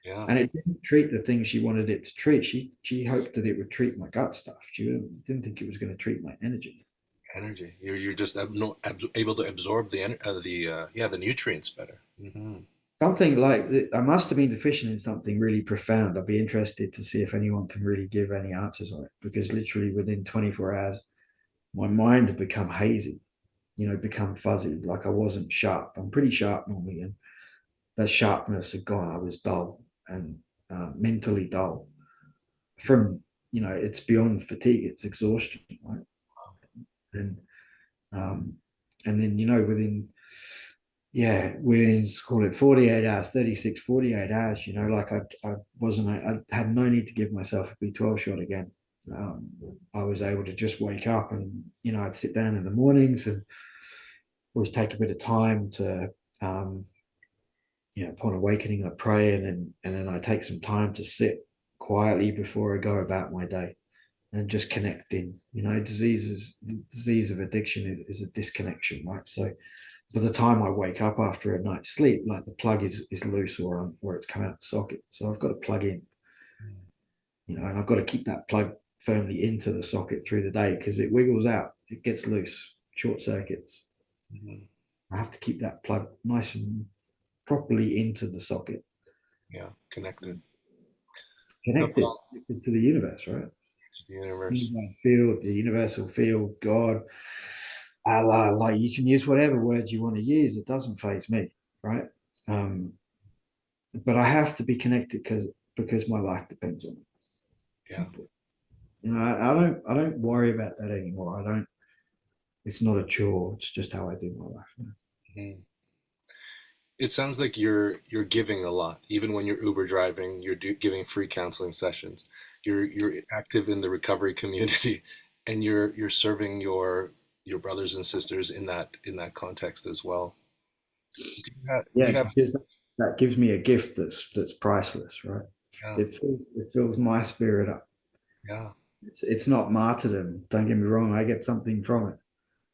Yeah. And it didn't treat the things she wanted it to treat. She hoped that it would treat my gut stuff. She didn't think it was going to treat my energy. Energy. You're just able to absorb the nutrients better. Something like that, I must have been deficient in something really profound. I'd be interested to see if anyone can really give any answers on it, because literally within 24 hours, my mind had become hazy, become fuzzy, like I wasn't sharp. I'm pretty sharp normally, and that sharpness had gone. I was dull and mentally dull from, it's beyond fatigue, it's exhaustion, right? And um, and then, within call it 48 hours, 36, 48 hours, like I wasn't, I had no need to give myself a B12 shot again. Um, I was able to just wake up and, I'd sit down in the mornings and always take a bit of time to, um, upon awakening, I pray, and then I take some time to sit quietly before I go about my day and just connecting. Disease of addiction is a disconnection, right? So by the time I wake up after a night's sleep, like the plug is loose or it's come out the socket. So I've got to plug in, and I've got to keep that plug firmly into the socket through the day, because it wiggles out, it gets loose, short circuits. Hmm. I have to keep that plug nice and properly into the socket, Yeah, connected. No connected, problem. connected to the universe, right? To the universe. Unified field, the universal field, God, Allah, like you can use whatever words you want to use. It doesn't phase me, right? Um, but I have to be connected because my life depends on it. Yeah. Simple. I don't worry about that anymore. I don't. It's not a chore. It's just how I do my life now. Mhm. It sounds like you're giving a lot. Even when you're Uber driving, giving free counseling sessions. You're active in the recovery community, and you're serving your brothers and sisters in that context as well. Do Yeah, you have because that gives me a gift that's priceless, right? yeah, It fills my spirit up. yeah, It's not martyrdom. Don't get me wrong. I get something from it.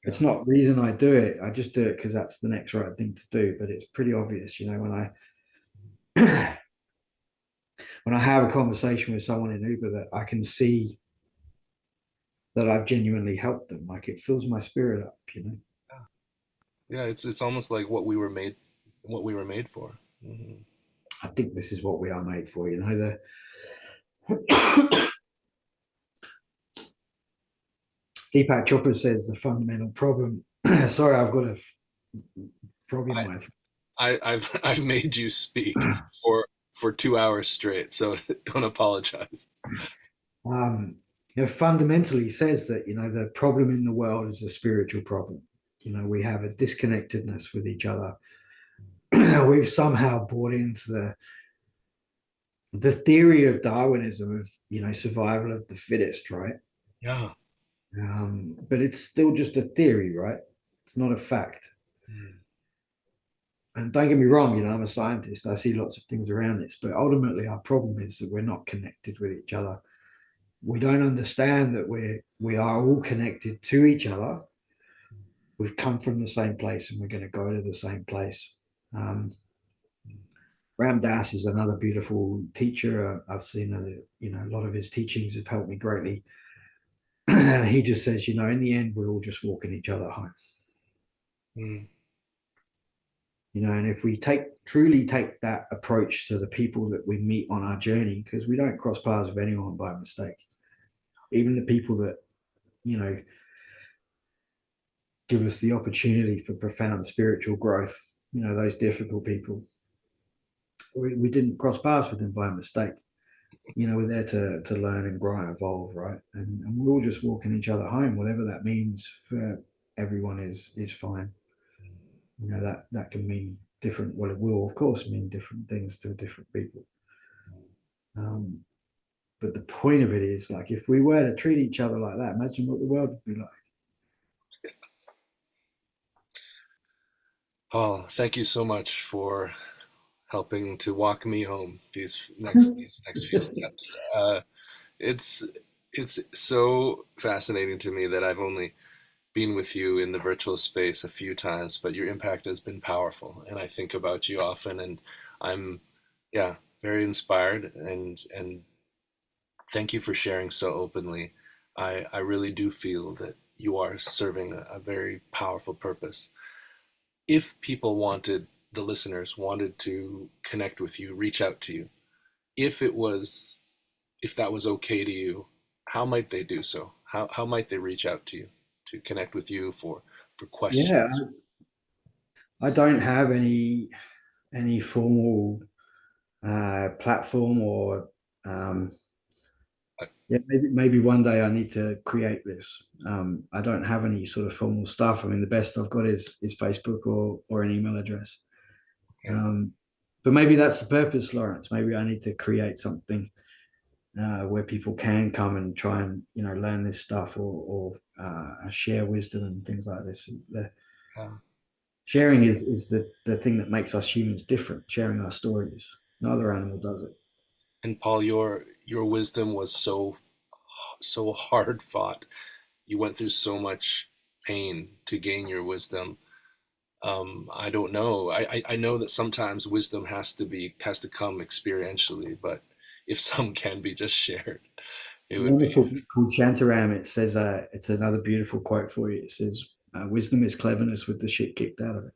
yeah, It's not the reason I do it. I just do it because that's the next right thing to do. But it's pretty obvious, when I when I have a conversation with someone in Uber, that I can see that I've genuinely helped them. Like it fills my spirit up. yeah. Yeah, it's almost like what we were made for. Hmm. I think this is what we are made for. The Deepak Chopra says the fundamental problem. Sorry, I've got a frog in I, my throat. I've made you speak for 2 hours straight, so don't apologize. Um, fundamentally says that the problem in the world is a spiritual problem. We have a disconnectedness with each other. We've somehow bought into the theory of Darwinism of survival of the fittest, right? Yeah. But it's still just a theory, right? It's not a fact. Mm. And don't get me wrong, I'm a scientist. I see lots of things around this, but ultimately our problem is that we're not connected with each other. We don't understand that we are all connected to each other. We've come from the same place and we're going to go to the same place. Um, Ram Dass is another beautiful teacher. I've seen a lot of his teachings have helped me greatly. He just says, in the end, we're all just walking each other home. Mm. And if we truly take that approach to the people that we meet on our journey, because we don't cross paths with anyone by mistake, even the people that you know give us the opportunity for profound spiritual growth, those difficult people, we didn't cross paths with them by mistake. We're there to learn and grow and evolve, right? And we're all just walking each other home, whatever that means for everyone is fine. That can mean different. Well, it will of course mean different things to different people. Um, but the point of it is, like, if we were to treat each other like that, imagine what the world would be like. Paul, thank you so much for helping to walk me home these next few steps. It's it's so fascinating to me that I've only been with you in the virtual space a few times, but your impact has been powerful, and I think about you often, and I'm, yeah, very inspired, and thank you for sharing so openly. I really do feel that you are serving a very powerful purpose. If people wanted, the listeners wanted to connect with you, reach out to you, if it was, if that was okay to you, how might they do so? How might they reach out to you to connect with you for Yeah, questions? I don't have any formal platform or um, Uh, yeah, maybe one day I need to create this. I don't have any sort of formal stuff. I mean, the best I've got is Facebook or an email address. Okay. Um, but maybe that's the purpose, Lawrence. Maybe I need to create something where people can come and try and learn this stuff or share wisdom and things like this. The Yeah. sharing is the thing that makes us humans different. Sharing our stories. No other animal does it. And Paul, your wisdom was so hard fought. You went through so much pain to gain your wisdom. I don't know. I know that sometimes wisdom has to come experientially, but if some can be just shared, it would be. Wonderful book called Shantaram. It says, it's another beautiful quote for you. It says, wisdom is cleverness with the shit kicked out of it.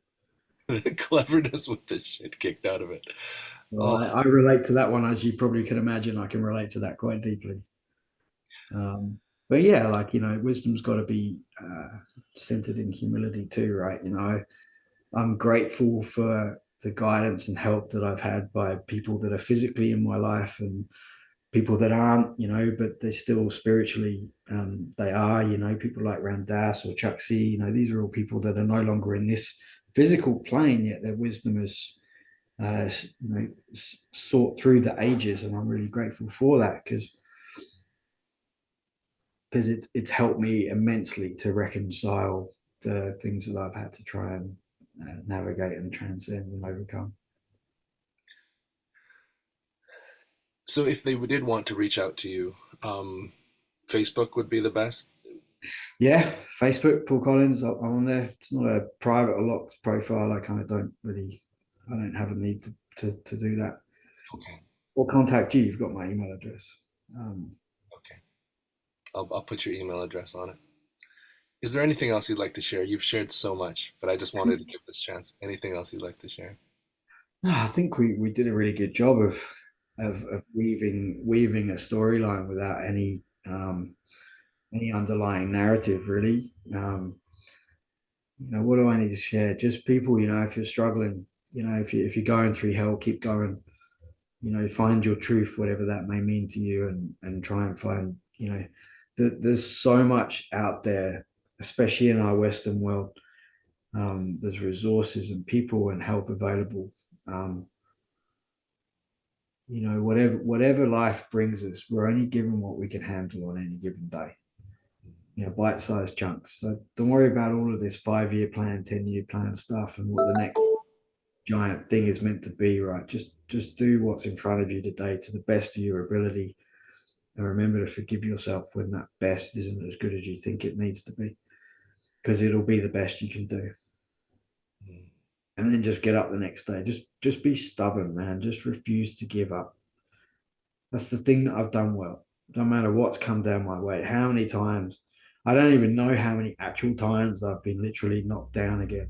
The cleverness with the shit kicked out of it. Well, Oh, I relate to that one, as you probably can imagine. I can relate to that quite deeply. But yeah, like, wisdom's got to be centered in humility too, right? I'm grateful for the guidance and help that I've had by people that are physically in my life and people that aren't, but they're still spiritually, they are, people like Ramdas or Chuck C, these are all people that are no longer in this physical plane, yet their wisdom is, sought through the ages. And I'm really grateful for that because it's helped me immensely to reconcile the things that I've had to try and navigate and transcend and overcome. so if they did want to reach out to you, Facebook would be the best. Yeah, Facebook, Paul Collins, I'm on there. It's not a private or locked profile. I kind of I don't have a need to do that. Okay, Or contact you. You've got my email address. okay. I'll put your email address on it. Is there anything else you'd like to share? You've shared so much, but I just wanted to give this chance. Anything else you'd like to share? I think we did a really good job of weaving a storyline without any underlying narrative, really. What do I need to share? Just people, if you're struggling, if you're going through hell, keep going. Find your truth, whatever that may mean to you, and try and find, there's so much out there, especially in our Western world. There's resources and people and help available. Um, whatever life brings us, we're only given what we can handle on any given day. Bite-sized chunks. So don't worry about all of this 5-year plan, 10-year plan stuff, and what the next giant thing is meant to be. Right? Just do what's in front of you today to the best of your ability, and remember to forgive yourself when that best isn't as good as you think it needs to be, because it'll be the best you can do. Mm. And then just get up the next day. Just be stubborn, man. Just refuse to give up. That's the thing that I've done well. No matter what's come down my way, how many times, I don't even know how many actual times I've been literally knocked down again.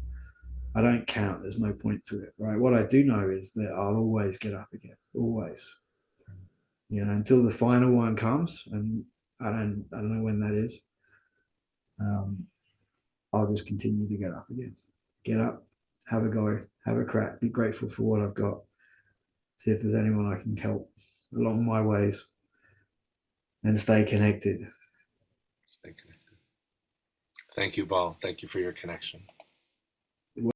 I don't count. There's no point to it, right? What I do know is that I'll always get up again, always. Until the final one comes, and I don't know when that is. Um, I'll just continue to get up again. Get up, have a go, have a crack, be grateful for what I've got. See if there's anyone I can help along my ways, and stay connected. Stay connected. Thank you, Paul. Thank you for your connection.